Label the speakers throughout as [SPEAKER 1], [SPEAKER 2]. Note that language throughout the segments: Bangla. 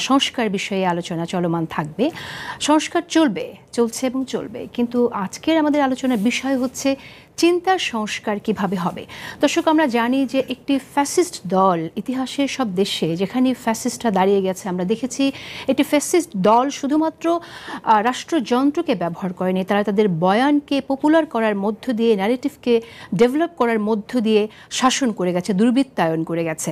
[SPEAKER 1] সংস্কার বিষয়ে আলোচনা চলমান থাকবে। সংস্কার চলছে এবং চলবে, কিন্তু আজকের আমাদের আলোচনার বিষয় হচ্ছে চিন্তার সংস্কার কিভাবে হবে। দর্শক, আমরা জানি যে একটি ফ্যাসিস্ট দল ইতিহাসের সব দেশে যেখানে ফ্যাসিস্টরা দাঁড়িয়ে গেছে, আমরা দেখেছি একটি ফ্যাসিস্ট দল শুধুমাত্র রাষ্ট্রযন্ত্রকে ব্যবহার করেনি, তারা তাদের বয়ানকে পপুলার করার মধ্য দিয়ে, ন্যারেটিভকে ডেভেলপ করার মধ্য দিয়ে শাসন করে গেছে, দুর্বৃত্তায়ন করে গেছে।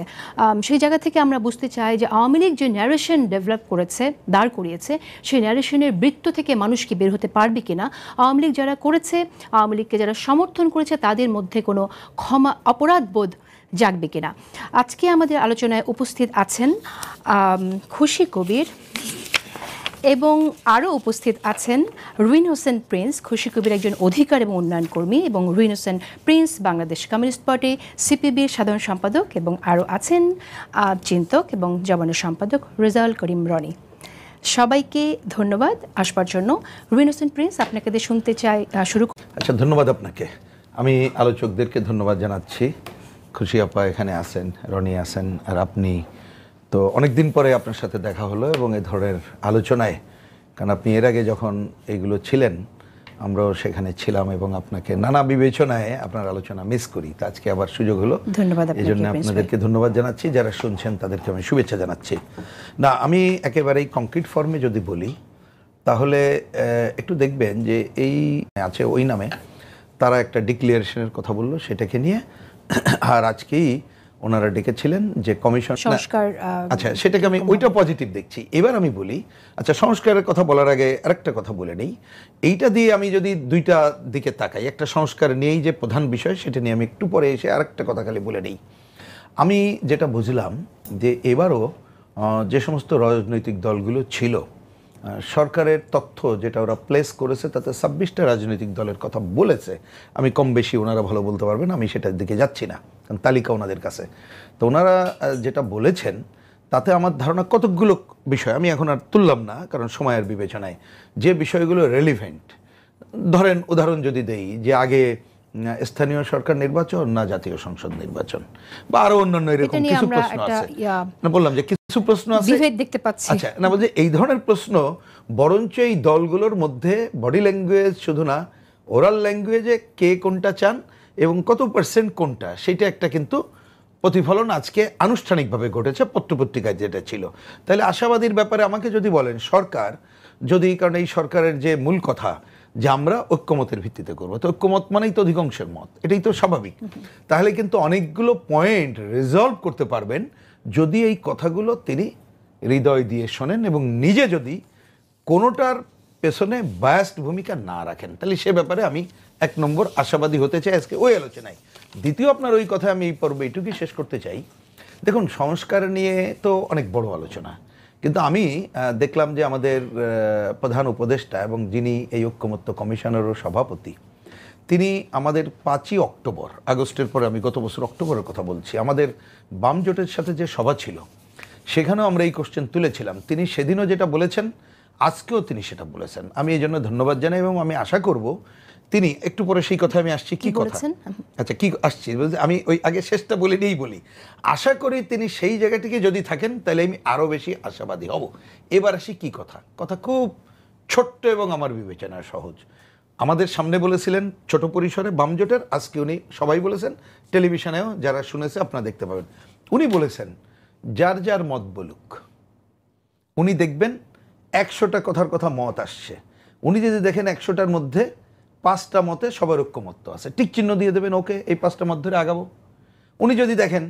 [SPEAKER 1] সেই জায়গা থেকে আমরা বুঝতে চাই যে আওয়ামী লীগ যে ন্যারেশন ডেভেলপ করেছে, দাঁড় করিয়েছে, সেই ন্যারেশনের বৃত্ত থেকে মানুষ কি বের হতে পারবে কিনা, আওয়ামী লীগ যারা করেছে, আওয়ামী লীগকে যারা সমর্থন করেছে, তাদের মধ্যে কোনো অপরাধবোধ জাগবে কিনা। আজকে আমাদের আলোচনায় উপস্থিত আছেন খুশি কবির এবং আরও উপস্থিত আছেন রুইন হোসেন প্রিন্স। খুশি কবির একজন অধিকার এবং উন্নয়ন কর্মী এবং Ruhin Hossain Prince Bangladesh communist party সিপিবির সাধারণ সম্পাদক, এবং আরও আছেন চিন্তক এবং জবানের সম্পাদক রেজাউল করিম রনি। সবাইকে ধন্যবাদ আসবার জন্য। রুইন হোসেন প্রিন্স, আপনাকে দিয়ে শুনতে চাই শুরু।
[SPEAKER 2] আচ্ছা, ধন্যবাদ আপনাকে। আমি আলোচকদেরকে ধন্যবাদ জানাচ্ছি। খুশি আপা এখানে আছেন, রনি আছেন, আর আপনি তো অনেকদিন পরে আপনার সাথে দেখা হলো এবং এই ধরনের আলোচনায়, কারণ আপনি এর আগে যখন এইগুলো ছিলেন আমরাও সেখানে ছিলাম এবং আপনাকে নানা বিবেচনায় আপনার আলোচনা মিস করি, তা আজকে আবার সুযোগ হলো।
[SPEAKER 1] ধন্যবাদ।
[SPEAKER 2] এই জন্য আপনাদেরকে ধন্যবাদ জানাচ্ছি, যারা শুনছেন তাদেরকে আমি শুভেচ্ছা জানাচ্ছি। না, আমি একেবারেই কংক্রিট ফর্মে যদি বলি তাহলে একটু দেখবেন যে এই আছে ওই নামে তারা একটা ডিক্লারেশনের কথা বললো, সেটাকে নিয়ে। আর আজকেই ওনারা ডেকেছিলেন যে কমিশন
[SPEAKER 1] সংস্কার,
[SPEAKER 2] আচ্ছা সেটাকে আমি ওইটা পজিটিভ দেখছি। এবার আমি বলি, আচ্ছা সংস্কারের কথা বলার আগে আরেকটা কথা বলে নেই। এইটা দিয়ে আমি যদি দুইটা দিকে তাকাই, একটা সংস্কার নিয়েই যে প্রধান বিষয় সেটা নিয়ে আমি একটু পরে এসে আরেকটা কথা খালি বলে নেই। আমি যেটা বুঝলাম যে এবারও যে সমস্ত রাজনৈতিক দলগুলো ছিল, সরকারের তথ্য যেটা ওরা প্লেস করেছে তাতে 26টা রাজনৈতিক দলের কথা বলেছে। আমি কম বেশি ওনারা ভালো বলতে পারবেন, আমি সেটার দিকে যাচ্ছি না, কারণ তালিকা ওনাদের কাছে। তো ওনারা যেটা বলেছেন তাতে আমার ধারণা কতকগুলো বিষয় আমি এখন আর তুললাম না, কারণ সময়ের বিবেচনায় যে বিষয়গুলো রেলিভেন্ট, ধরেন উদাহরণ যদি দেই যে আগে স্থানীয় সরকার নির্বাচন না জাতীয় সংসদ নির্বাচন বা আরো অন্যান্য এরকম কিছু প্রশ্ন আছে। না, বললাম যে কিছু প্রশ্ন আছে
[SPEAKER 1] দেখতে পাচ্ছি।
[SPEAKER 2] আচ্ছা, না বলছি এই ধরনের প্রশ্ন বরঞ্চ এই দলগুলোর মধ্যে বডি ল্যাঙ্গুয়েজ শুধু না, ওরাল ল্যাঙ্গুয়েজে কে কোনটা চান এবং কত পার্সেন্ট কোনটা, সেটা একটা কিন্তু প্রতিফলন আজকে আনুষ্ঠানিকভাবে ঘটেছে পত্রপত্রিকায় যেটা ছিল। তাহলে আশাবাদীর ব্যাপারে আমাকে যদি বলেন, সরকার যদি, কারণ এই সরকারের যে মূল কথা যে আমরা ঐক্যমতের ভিত্তিতে করবো, তো ঐক্যমত মানেই তো অধিকাংশের মত, এটাই তো স্বাভাবিক। তাহলে কিন্তু অনেকগুলো পয়েন্ট রিজলভ করতে পারবেন যদি এই কথাগুলো তিনি হৃদয় দিয়ে শোনেন এবং নিজে যদি কোনোটার পেছনে বায়াসড ভূমিকা না রাখেন, তাহলে সে ব্যাপারে আমি 1 নম্বর আশাবাদী হতে চাই আজকে ওই আলোচনায়। দ্বিতীয়, আপনার ওই কথা আমি এই পর্বে এইটুকুই শেষ করতে চাই। দেখুন, সংস্কার নিয়ে তো অনেক বড় আলোচনা, কিন্তু আমি দেখলাম যে আমাদের প্রধান উপদেষ্টা এবং যিনি এই ঐক্যমত্য কমিশনেরও সভাপতি, তিনি আমাদের 5ই অক্টোবর, আগস্টের পরে আমি গত বছর অক্টোবরের কথা বলছি, আমাদের বাম জোটের সাথে যে সভা ছিল সেখানেও আমরা এই কোশ্চেন তুলেছিলাম। তিনি সেদিনও যেটা বলেছেন আজকেও তিনি সেটা বলেছেন। আমি এই জন্য ধন্যবাদ জানাই এবং আমি আশা করব তিনি একটু পরে সেই কথা আমি আসছি। কি কথা? আচ্ছা, কি আসছি, আমি ওই আগে শেষটা বলে নিয়েই বলি। আশা করি তিনি সেই জায়গাটিকে যদি থাকেন তাহলে আমি আরও বেশি আশাবাদী হব। এবার আসি কি কথা। কথা খুব ছোট্ট এবং আমার বিবেচনায় সহজ। আমাদের সামনে বলেছিলেন ছোট পরিসরে বাম জোটের, আজকে উনি সবাই বলেছেন, টেলিভিশনেও যারা শুনেছে আপনারা দেখতে পাবেন। উনি বলেছেন যার যার মত বলুক। উনি দেখবেন 100টা কথার কথা মত আসছে, উনি যদি দেখেন 100টার মধ্যে 5টা মতে সবার ঐক্যমত্য আছে, টিক চিহ্ন দিয়ে দেবেন, ওকে এই 5টা মত ধরে আগাবো। উনি যদি দেখেন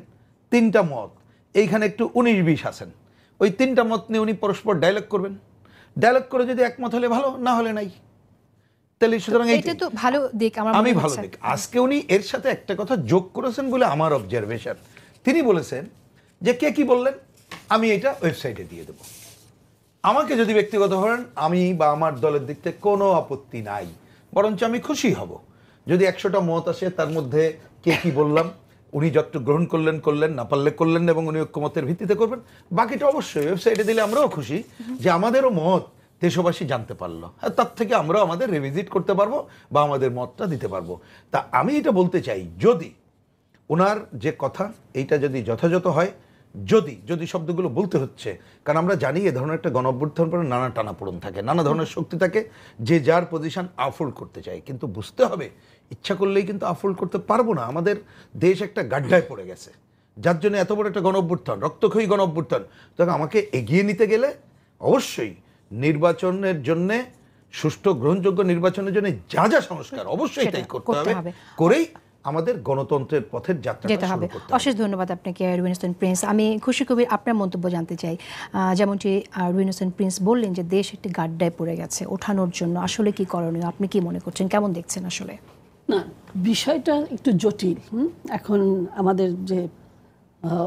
[SPEAKER 2] 3টা মত, এইখানে একটু 19-20 আছেন, ওই 3টা মত নিয়ে উনি পরস্পর ডায়লগ করবেন। ডায়লগ করে যদি একমত হলে ভালো, না হলে নাই। তাহলে সুতরাং
[SPEAKER 1] এটা তো ভালো দিক,
[SPEAKER 2] আমি ভালো দিক। আজকে উনি এর সাথে একটা কথা যোগ করেছেন বলে আমার অবজারভেশন, তিনি বলেছেন যে কে কি বললেন আমি এটা ওয়েবসাইটে দিয়ে দেব। আমাকে যদি ব্যক্তিগত হন, আমি বা আমার দলের দিক থেকে কোনো আপত্তি নাই, বরঞ্চ আমি খুশি হব যদি 100টা মত আসে, তার মধ্যে কে কি বললাম উনি যত গ্রহণ করলেন, না পারলে করলেন এবং উনি ঐক্যমতের ভিত্তিতে করবেন। বাকিটা অবশ্যই ওয়েবসাইটে দিলে আমরাও খুশি যে আমাদেরও মত দেশবাসী জানতে পারলো, আর তার থেকে আমরাও আমাদের রিভিজিট করতে পারবো বা আমাদের মতটা দিতে পারবো। তা আমি এটা বলতে চাই, যদি ওনার যে কথা এইটা যদি যথাযথ হয়, যদি যদি শব্দগুলো বলতে হচ্ছে, কারণ আমরা জানি এ ধরনের একটা গণ অভ্যুত্থান পরে নানা টানাপোড়েন থাকে, নানা ধরনের শক্তি থাকে, যে যার পজিশন আফোল্ড করতে চায়। কিন্তু বুঝতে হবে ইচ্ছা করলেই কিন্তু আফোল্ড করতে পারবো না। আমাদের দেশ একটা গাড্ডায় পড়ে গেছে, যার জন্য এত বড় একটা গণ অভ্যুত্থান, রক্তক্ষয়ী গণ অভ্যুত্থান। তখন আমাকে এগিয়ে নিতে গেলে অবশ্যই নির্বাচনের জন্যে, সুষ্ঠু গ্রহণযোগ্য নির্বাচনের জন্য যা যা সংস্কার অবশ্যই তাই করতে হবে, করেই আমাদের গণতন্ত্রের পথের যাত্রাটা শুরু করতে হবে।
[SPEAKER 1] অশেষ ধন্যবাদ আপনাকে রুবিন হোসেন প্রিন্স। আমি খুশি কবির আপনার মন্তব্য জানতে চাই। যেমনটি রুবিন হোসেন প্রিন্স বললেন যে দেশ একটি গাড্ডায় পড়ে গেছে, ওঠানোর জন্য আসলে কি করণীয়, আপনি কি মনে করছেন, কেমন দেখছেন? আসলে
[SPEAKER 3] না, বিষয়টা একটু জটিল। এখন আমাদের যে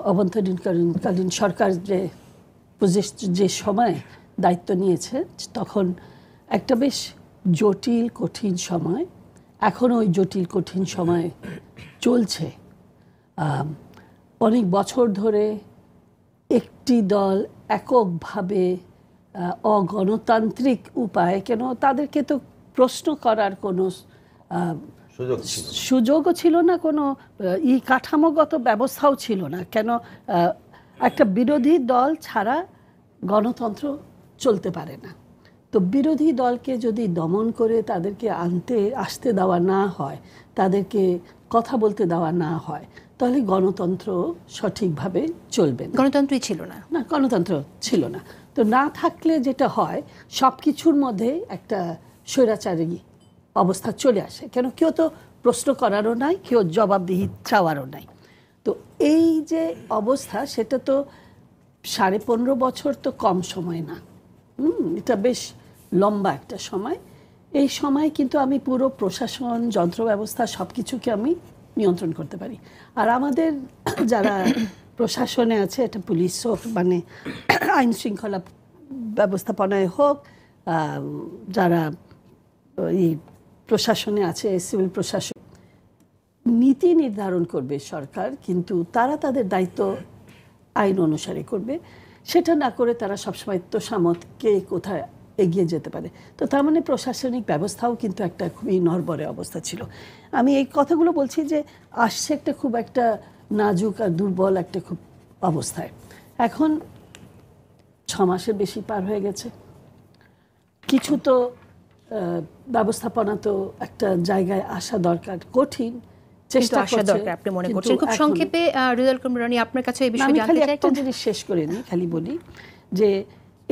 [SPEAKER 3] অভ্যন্তরীণকালীন সরকার যে সময় দায়িত্ব নিয়েছে, তখন একটা বেশ জটিল কঠিন সময়, এখনও ওই জটিল কঠিন সময় চলছে। অনেক বছর ধরে একটি দল এককভাবে অগণতান্ত্রিক উপায়ে, কেন তাদেরকে তো প্রশ্ন করার কোনো সুযোগও ছিল না, কোনো কাঠামোগত ব্যবস্থাও ছিল না। কেন একটা বিরোধী দল ছাড়া গণতন্ত্র চলতে পারে না। তো বিরোধী দলকে যদি দমন করে তাদেরকে আসতে দেওয়া না হয়, তাদেরকে কথা বলতে দেওয়া না হয়, তাহলে গণতন্ত্র সঠিকভাবে চলবে না।
[SPEAKER 1] গণতন্ত্রই ছিল না,
[SPEAKER 3] গণতন্ত্র ছিল না। তো না থাকলে যেটা হয়, সব কিছুর মধ্যে একটা স্বৈরাচারী অবস্থা চলে আসে। কেন কেউ তো প্রশ্ন করারও নাই, কেউ জবাবদিহি চাওয়ারও নাই। তো এই যে অবস্থা, সেটা তো 15.5 বছর তো কম সময় না, এটা বেশ লম্বা একটা সময়। এই সময় কিন্তু আমি পুরো প্রশাসন, যন্ত্র ব্যবস্থা সব কিছুকে আমি নিয়ন্ত্রণ করতে পারি। আর আমাদের যারা প্রশাসনে আছে, এটা পুলিশ হোক, মানে আইন শৃঙ্খলা ব্যবস্থাপনায় হোক, যারা এই প্রশাসনে আছে, সিভিল প্রশাসন, নীতি নির্ধারণ করবে সরকার, কিন্তু তারা তাদের দায়িত্ব আইন অনুসারে করবে। সেটা না করে তারা সবসময় তোষামতকে কোথায় এগিয়ে যেতে পারে। তো তার মানে প্রশাসনিক ব্যবস্থাও কিন্তু একটা খুবই নড়বড়ে অবস্থা ছিল। আমি এই কথাগুলো বলছি যে আসছে একটা খুব একটা নাজুক আর দুর্বল একটা খুব অবস্থায়। এখন 6 মাসের বেশি পার হয়ে গেছে। কিছু তো ব্যবস্থাপনা তো একটা জায়গায় আসা দরকার, কঠিন চেষ্টা
[SPEAKER 1] আসা দরকার আপনি মনে করছেন। খুব সংক্ষেপে রিজাল করিম রানী, আপনার কাছে এই বিষয়ে জানতে চাই।
[SPEAKER 3] একটা জিনিস শেষ করে নিই, খালি বলি যে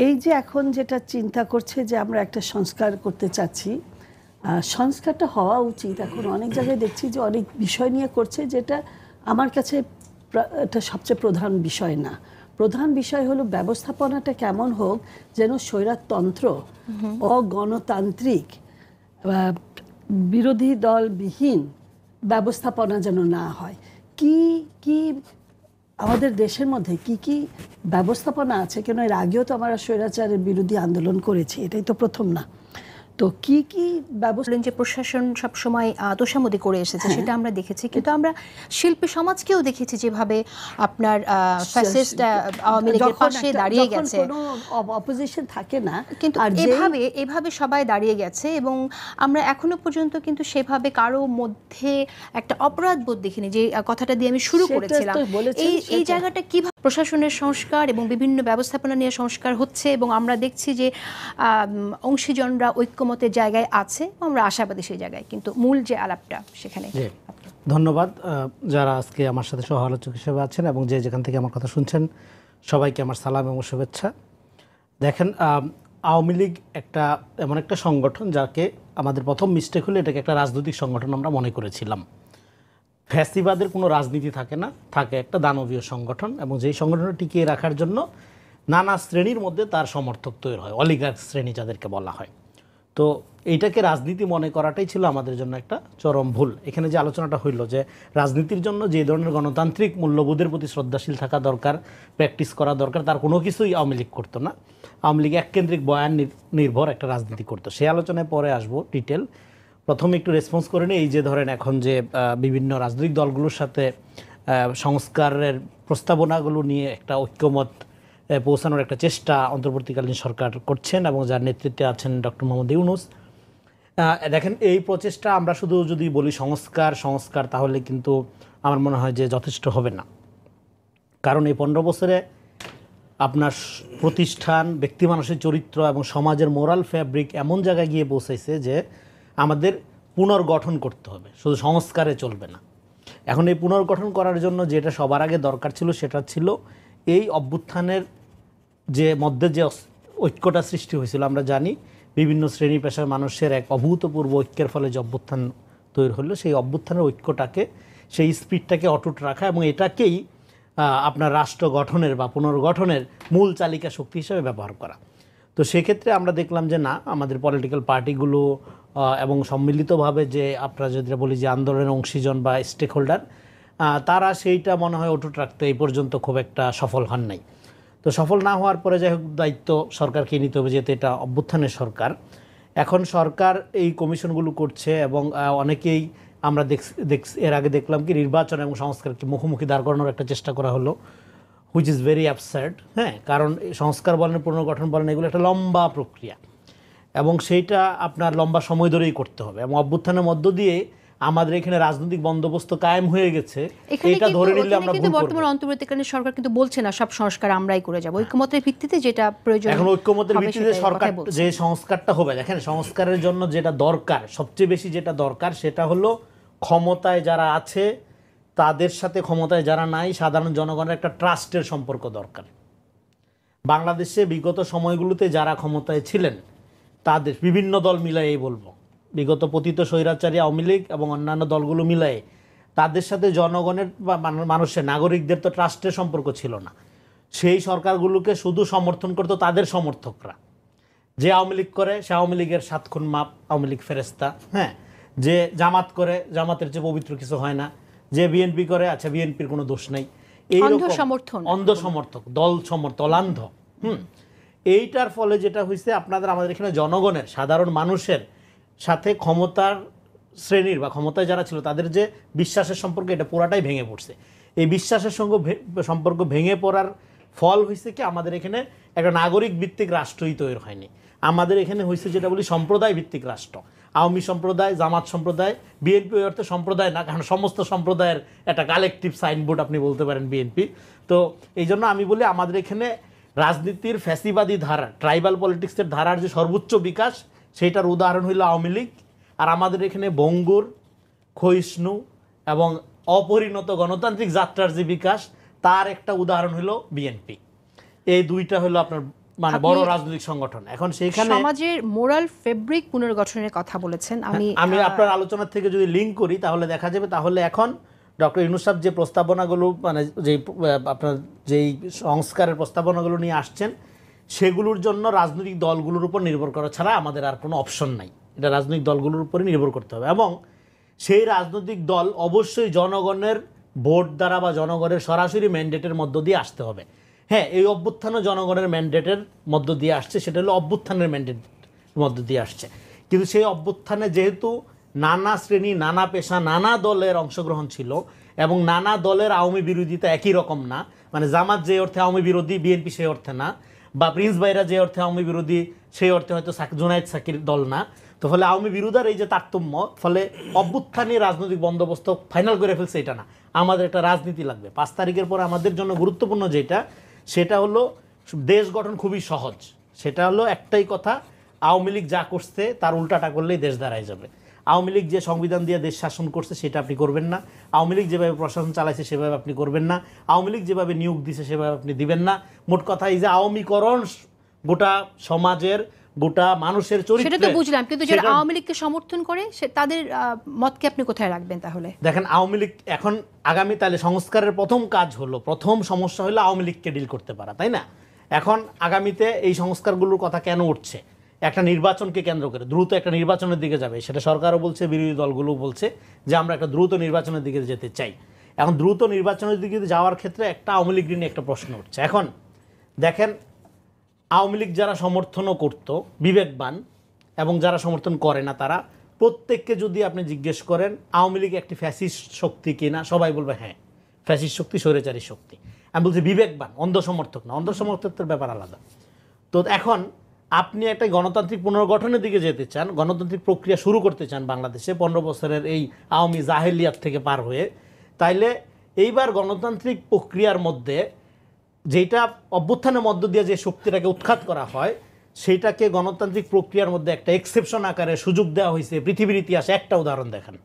[SPEAKER 3] এই যে এখন যেটা চিন্তা করছে যে আমরা একটা সংস্কার করতে চাচ্ছি, সংস্কারটা হওয়া উচিত। এখন অনেক জায়গায় দেখছি যে অনেক বিষয় নিয়ে করছে, যেটা আমার কাছে এটা সবচেয়ে প্রধান বিষয় না। প্রধান বিষয় হলো ব্যবস্থাপনাটা কেমন হোক যেন স্বৈরতন্ত্র, অগণতান্ত্রিক, বিরোধী দলবিহীন ব্যবস্থাপনা যেন না হয়। কি কি আমাদের দেশের মধ্যে কি কি ব্যবস্থাপনা আছে, কেন এর আগেও তো আমরা স্বৈরাচারের বিরোধী আন্দোলন করেছি, এটাই তো প্রথম না। তো কি কি ব্যবস্থা,
[SPEAKER 1] যে প্রশাসন সবসময় তোষামোদি করে এসেছে সেটা আমরা দেখেছি, কিন্তু আমরা শিল্পী সমাজকেও দেখেছি যেভাবে আপনার ফ্যাসিস্ট আওয়ামী লীগের পাশে দাঁড়িয়ে গেছে,
[SPEAKER 3] কোনো অপোজিশন থাকে না,
[SPEAKER 1] কিন্তু এভাবে সবাই দাঁড়িয়ে গেছে। এবং আমরা এখনো পর্যন্ত কিন্তু সেভাবে কারো মধ্যে একটা অপরাধ বোধ দেখিনি, যে কথাটা দিয়ে আমি শুরু করেছিলাম। এই জায়গাটা কিভাবে প্রশাসনের সংস্কার এবং বিভিন্ন ব্যবস্থাপনা নিয়ে সংস্কার হচ্ছে, এবং আমরা দেখছি যে অংশীজনরা ঐক্যমতের জায়গায় আছে, আমরা আশাবাদী সেই জায়গায়, কিন্তু মূল যে আলাপটা সেখানে।
[SPEAKER 4] ধন্যবাদ যারা আজকে আমার সাথে সহ আলোচক হিসেবে আছেন এবং যে যেখান থেকে আমার কথা শুনছেন, সবাইকে আমার সালাম এবং শুভেচ্ছা। দেখেন, আওয়ামী লীগ এমন একটা সংগঠন যাকে আমাদের প্রথম মিস্টেক হলে এটাকে একটা রাজনৈতিক সংগঠন আমরা মনে করেছিলাম। ফ্যাসিবাদের কোনো রাজনীতি থাকে না, থাকে একটা দানবীয় সংগঠন, এবং যেই সংগঠনটা টিকিয়ে রাখার জন্য নানা শ্রেণীর মধ্যে তার সমর্থক তৈরি হয়, অলিগার্ক শ্রেণী যাদেরকে বলা হয়। তো এইটাকে রাজনীতি মনে করাটাই ছিল আমাদের জন্য একটা চরম ভুল। এখানে যে আলোচনাটা হইল যে রাজনীতির জন্য যে ধরনের গণতান্ত্রিক মূল্যবোধের প্রতি শ্রদ্ধাশীল থাকা দরকার, প্র্যাকটিস করা দরকার, তার কোনো কিছুই আওয়ামী লীগ করতো না। আওয়ামী লীগ এককেন্দ্রিক বয়ান নির্ভর একটা রাজনীতি করতো। সেই আলোচনায় পরে আসবো ডিটেল। প্রথমে একটু রেসপন্স করে নিই। এই যে ধরেন এখন যে বিভিন্ন রাজনৈতিক দলগুলোর সাথে সংস্কারের প্রস্তাবনাগুলো নিয়ে একটা ঐক্যমত পৌঁছানোর একটা চেষ্টা অন্তর্বর্তীকালীন সরকার করছেন, এবং যার নেতৃত্বে আছেন ডক্টর মোহাম্মদ ইউনূস। দেখেন, এই প্রচেষ্টা আমরা শুধু যদি বলি সংস্কার তাহলে কিন্তু আমার মনে হয় যে যথেষ্ট হবে না। কারণ এই 15 বছরে আপনার প্রতিষ্ঠান, ব্যক্তি মানুষের চরিত্র এবং সমাজের মোরাল ফ্যাব্রিক এমন জায়গায় গিয়ে পৌঁছাইছে যে আমাদের পুনর্গঠন করতে হবে, শুধু সংস্কারে চলবে না। এখন এই পুনর্গঠন করার জন্য যেটা সবার আগে দরকার ছিল সেটা ছিল এই অভ্যুত্থানের যে মধ্যে যে ঐক্যটা সৃষ্টি হয়েছিল, আমরা জানি বিভিন্ন শ্রেণী পেশার মানুষের এক অভূতপূর্ব ঐক্যের ফলে যে অভ্যুত্থান তৈরি হলো, সেই অভ্যুত্থানের ঐক্যটাকে, সেই স্পিডটাকে অটুট রাখা এবং এটাকেই আপনার রাষ্ট্র গঠনের বা পুনর্গঠনের মূল চালিকা শক্তি হিসেবে ব্যবহার করা। তো সেক্ষেত্রে আমরা দেখলাম যে না, আমাদের পলিটিক্যাল পার্টিগুলো এবং সম্মিলিতভাবে যে আপনারা যদি বলি যে আন্দোলনের অংশীজন বা স্টেক হোল্ডার, তারা সেইটা মনে হয় অটুট রাখতে এই পর্যন্ত খুব একটা সফল হন নাই। তো সফল না হওয়ার পরে যাই হোক দায়িত্ব সরকারকে নিতে হবে, যেহেতু এটা অভ্যুত্থানের সরকার। এখন সরকার এই কমিশনগুলো করছে এবং অনেকেই আমরা এর আগে দেখলাম কি নির্বাচন এবং সংস্কারকে মুখোমুখি দাঁড় করানোর একটা চেষ্টা করা হলো, হুইচ ইজ ভেরি অ্যাবসার্ড। হ্যাঁ, কারণ সংস্কার বলেন, পুনর্গঠন বলেন, এগুলো একটা লম্বা প্রক্রিয়া এবং সেইটা আপনার লম্বা সময় ধরেই করতে হবে। এবং অভ্যুত্থানের মধ্য দিয়ে আমাদের এখানে রাজনৈতিক বন্দোবস্ত কায়েম হয়ে গেছে, এটা ধরে নিলে আমরা ভুল করব।
[SPEAKER 1] বর্তমান অন্তর্বর্তীকালীন সরকার কিন্তু বলছে না সব সংস্কার আমরাই করে যাব, ঐক্যমতের ভিত্তিতে যেটা প্রয়োজন।
[SPEAKER 4] এখন ঐক্যমতের ভিত্তিতে সরকার যে সংস্কারটা হবে, দেখেন সংস্কারের জন্য যেটা দরকার, সবচেয়ে বেশি যেটা দরকার সেটা হলো ক্ষমতায় যারা আছে তাদের সাথে ক্ষমতায় যারা নাই সাধারণ জনগণের একটা ট্রাস্টের সম্পর্ক দরকার। বাংলাদেশে বিগত সময়গুলোতে যারা ক্ষমতায় ছিলেন তাদের বিভিন্ন দল মিলাই বলবো, বিগত পতিত স্বৈরাচারী আওয়ামী লীগ এবং অন্যান্য দলগুলো মিলাই তাদের সাথে জনগণের বা মানুষের, নাগরিকদের তো ট্রাস্টের সম্পর্ক ছিল না। সেই সরকারগুলোকে শুধু সমর্থন করতো তাদের সমর্থকরা। যে আওয়ামী লীগ করে সে আওয়ামী লীগের 7 খুন মাপ, আওয়ামী লীগ ফেরেস্তা। হ্যাঁ, যে জামাত করে জামাতের চেয়ে পবিত্র কিছু হয় না, যে বিএনপি করে আচ্ছা বিএনপির কোনো দোষ নেই, এইরকম অন্ধ সমর্থক, দল সমর্থক, অলান্ধ। এইটার ফলে যেটা হয়েছে আমাদের এখানে জনগণের, সাধারণ মানুষের সাথে ক্ষমতার শ্রেণীর বা ক্ষমতায় যারা ছিল তাদের যে বিশ্বাসের সম্পর্ক, এটা পুরাটাই ভেঙে পড়ছে। এই বিশ্বাসের সম্পর্ক ভেঙে পড়ার ফল হয়েছে কি, আমাদের এখানে একটা নাগরিক ভিত্তিক রাষ্ট্রই তৈরি হয়নি। আমাদের এখানে হয়েছে যেটা বলি সম্প্রদায় ভিত্তিক রাষ্ট্র। আওয়ামী সম্প্রদায়, জামাত সম্প্রদায়, বিএনপি ওই অর্থে সম্প্রদায় না, কারণ সমস্ত সম্প্রদায়ের একটা কালেকটিভ সাইনবোর্ড আপনি বলতে পারেন বিএনপি। তো এই জন্য আমি বলি আমাদের এখানে রাজনীতির ফ্যাসিবাদী ধারা, ট্রাইবাল পলিটিক্সের ধারার যে সর্বোচ্চ বিকাশ, সেইটার উদাহরণ হইল আওয়ামী লীগ। আর আমাদের এখানে ভঙ্গুর, ক্ষয়িষ্ণু এবং অপরিণত গণতান্ত্রিক যাত্রার যে বিকাশ, তার একটা উদাহরণ হলো বিএনপি। এই দুইটা হলো আপনার মানে বড় রাজনৈতিক সংগঠন। এখন সেইখানে
[SPEAKER 1] সমাজের মোরাল ফেব্রিক পুনর্গঠনের কথা বলেছেন।
[SPEAKER 4] আমি আপনার আলোচনা থেকে যদি লিঙ্ক করি তাহলে দেখা যাবে, তাহলে এখন ডক্টর ইউনূস সাহেব যে প্রস্তাবনাগুলো মানে যেই আপনার যেই সংস্কারের প্রস্তাবনাগুলো নিয়ে আসছেন, সেগুলোর জন্য রাজনৈতিক দলগুলোর উপর নির্ভর করা ছাড়া আমাদের আর কোনো অপশন নাই। এটা রাজনৈতিক দলগুলোর উপরে নির্ভর করতে হবে এবং সেই রাজনৈতিক দল অবশ্যই জনগণের ভোট দ্বারা বা জনগণের সরাসরি ম্যান্ডেটের মধ্য দিয়ে আসতে হবে। হ্যাঁ, এই অভ্যুত্থানও জনগণের ম্যান্ডেটের মধ্য দিয়ে আসছে, সেটা হলো অভ্যুত্থানের ম্যান্ডেট মধ্য দিয়ে আসছে। কিন্তু সেই অভ্যুত্থানে যেহেতু নানা শ্রেণী, নানা পেশা, নানা দলের অংশগ্রহণ ছিল এবং নানা দলের আওয়ামী বিরোধিতা একই রকম না, মানে জামাত যে অর্থে আওয়ামী বিরোধী, বিএনপি সেই অর্থে না, বা প্রিন্স ভাইরা যে অর্থে আওয়ামী বিরোধী সেই অর্থে হয়তো জুনায়েদ সাকির দল না। তো ফলে আওয়ামী বিরোধার এই যে তারতম্য, ফলে অভ্যুত্থানে রাজনৈতিক বন্দোবস্ত ফাইনাল করে ফেলছে এটা না, আমাদের একটা রাজনীতি লাগবে। 5 তারিখের পর আমাদের জন্য গুরুত্বপূর্ণ যেটা, সেটা হলো দেশ গঠন খুবই সহজ। সেটা হলো একটাই কথা, আওয়ামী লীগ যা করছে তার উল্টাটা করলেই দেশ দাঁড়ায় যাবে। আওয়ামী লীগ যে সংবিধান দিয়ে দেশ শাসন করছে সেটা আপনি করবেন না, আওয়ামী লীগ যেভাবে প্রশাসন চালাইছে সেভাবে আপনি করবেন না, আওয়ামী লীগ যেভাবে নিয়োগ দিছে সেভাবে আপনি দিবেন না। মোট কথা এই যে আওয়ামীকরণ গোটা সমাজের, গোটা মানুষের চরিত্র,
[SPEAKER 1] সেটা তো বুঝলাম, কিন্তু যারা আওয়ামী লীগকে সমর্থন করে তাদের মতকে আপনি কোথায় রাখবেন? তাহলে
[SPEAKER 4] দেখেন আওয়ামী লীগ এখন আগামী তাহলে সংস্কারের প্রথম কাজ হলো, প্রথম সমস্যা হলো আওয়ামী লীগকে ডিল করতে পারা, তাই না? এখন আগামীতে এই সংস্কারগুলোর কথা কেন উঠছে? একটা নির্বাচনকে কেন্দ্র করে দ্রুত একটা নির্বাচনের দিকে যাবে, সেটা সরকারও বলছে, বিরোধী দলগুলোও বলছে যে আমরা একটা দ্রুত নির্বাচনের দিকে যেতে চাই। এখন দ্রুত নির্বাচনের দিকে যাওয়ার ক্ষেত্রে একটা আওয়ামী লীগ নিয়ে একটা প্রশ্ন উঠছে। এখন দেখেন আওয়ামী লীগ যারা সমর্থনও করত বিবেকবান এবং যারা সমর্থন করে না, তারা প্রত্যেককে যদি আপনি জিজ্ঞেস করেন আওয়ামী লীগ একটি ফ্যাসিস্ট শক্তি কিনা, সবাই বলবে হ্যাঁ ফ্যাসিস্ট শক্তি, স্বৈরাচারী শক্তি। আমি বলছি বিবেকবান, অন্ধ সমর্থক না, অন্ধ সমর্থকদের ব্যাপার আলাদা। তো এখন আপনি একটা গণতান্ত্রিক পুনর্গঠনের দিকে যেতে চান, গণতান্ত্রিক প্রক্রিয়া শুরু করতে চান বাংলাদেশে 15 বছরের এই আওয়ামী জাহেলিয়াত থেকে পার হয়ে, তাইলে এইবার গণতান্ত্রিক প্রক্রিয়ার মধ্যে যেটা অভ্যুত্থানের মধ্য দিয়ে যে শক্তিটাকে উৎখাত করা হয় সেইটাকে গণতান্ত্রিক প্রক্রিয়ার মধ্যে একটা এক্সেপশন আকারে সুযোগ দেওয়া হয়েছে। পৃথিবীর ইতিহাসে একটা উদাহরণ দেখান,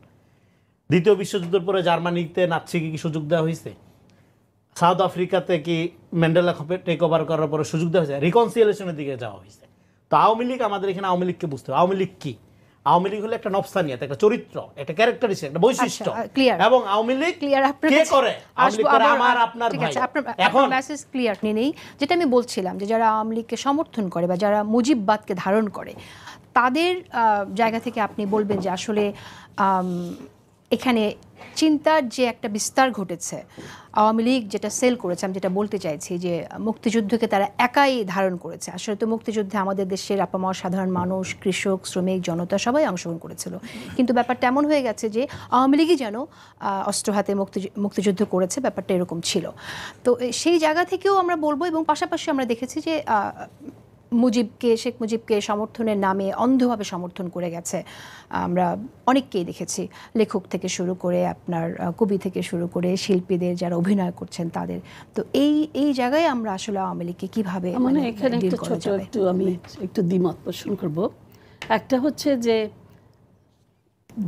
[SPEAKER 4] দ্বিতীয় বিশ্বযুদ্ধের পরে জার্মানিতে নাৎসিকে কি সুযোগ দেওয়া হয়েছে? সাউথ আফ্রিকাতে কি ম্যান্ডেলা টেক ওভার করার পরে সুযোগ দেওয়া হয়েছে? রিকনসিলিয়েশনের দিকে যাওয়া হয়েছে। তো আওয়ামী লীগ, আমাদের এখানে আওয়ামী লীগকে বুঝতে হবে আওয়ামী লীগ কি। আওয়ামী লীগ হলো একটা নফসানিয়াত, একটা চরিত্র, একটা ক্যারেক্টারিস্টিক, একটা বৈশিষ্ট্য। এবং আওয়ামী লীগ কে করে? আওয়ামী লীগ করে আমার আপনার ভাই।
[SPEAKER 1] এখন মেসেজ ক্লিয়ার নেই। যেটা আমি বলছিলাম যে যারা আওয়ামী লীগকে সমর্থন করে বা যারা মুজিববাদকে ধারণ করে তাদের জায়গা থেকে আপনি বলবেন যে আসলে এখানে চিন্তার যে একটা বিস্তার ঘটেছে, আওয়ামী লীগ যেটা সেল করেছে, আমি যেটা বলতে চাইছি যে মুক্তিযুদ্ধকে তারা একাই ধারণ করেছে। আসলে তো মুক্তিযুদ্ধে আমাদের দেশের আপামর সাধারণ মানুষ, কৃষক, শ্রমিক, জনতা সবাই অংশগ্রহণ করেছিল, কিন্তু ব্যাপারটা এমন হয়ে গেছে যে আওয়ামী লীগই যেন অস্ত্র হাতে মুক্তিযুদ্ধ করেছে, ব্যাপারটা এরকম ছিল। তো সেই জায়গা থেকেও আমরা বলবো, এবং পাশাপাশি আমরা দেখেছি যে শেখ মুজিবকে সমর্থনের নামে অন্ধভাবে সমর্থন করে গেছে। আমরা অনেককেই দেখেছি, লেখক থেকে শুরু করে আপনার কবি থেকে শুরু করে শিল্পীদের যারা অভিনয় করছেন তাদের। তো এই জায়গায় আমরা আসলে আওয়ামী লীগকে কীভাবে
[SPEAKER 3] মানে এখানে আমি একটু দ্বিমত পোষণ করব। একটা হচ্ছে যে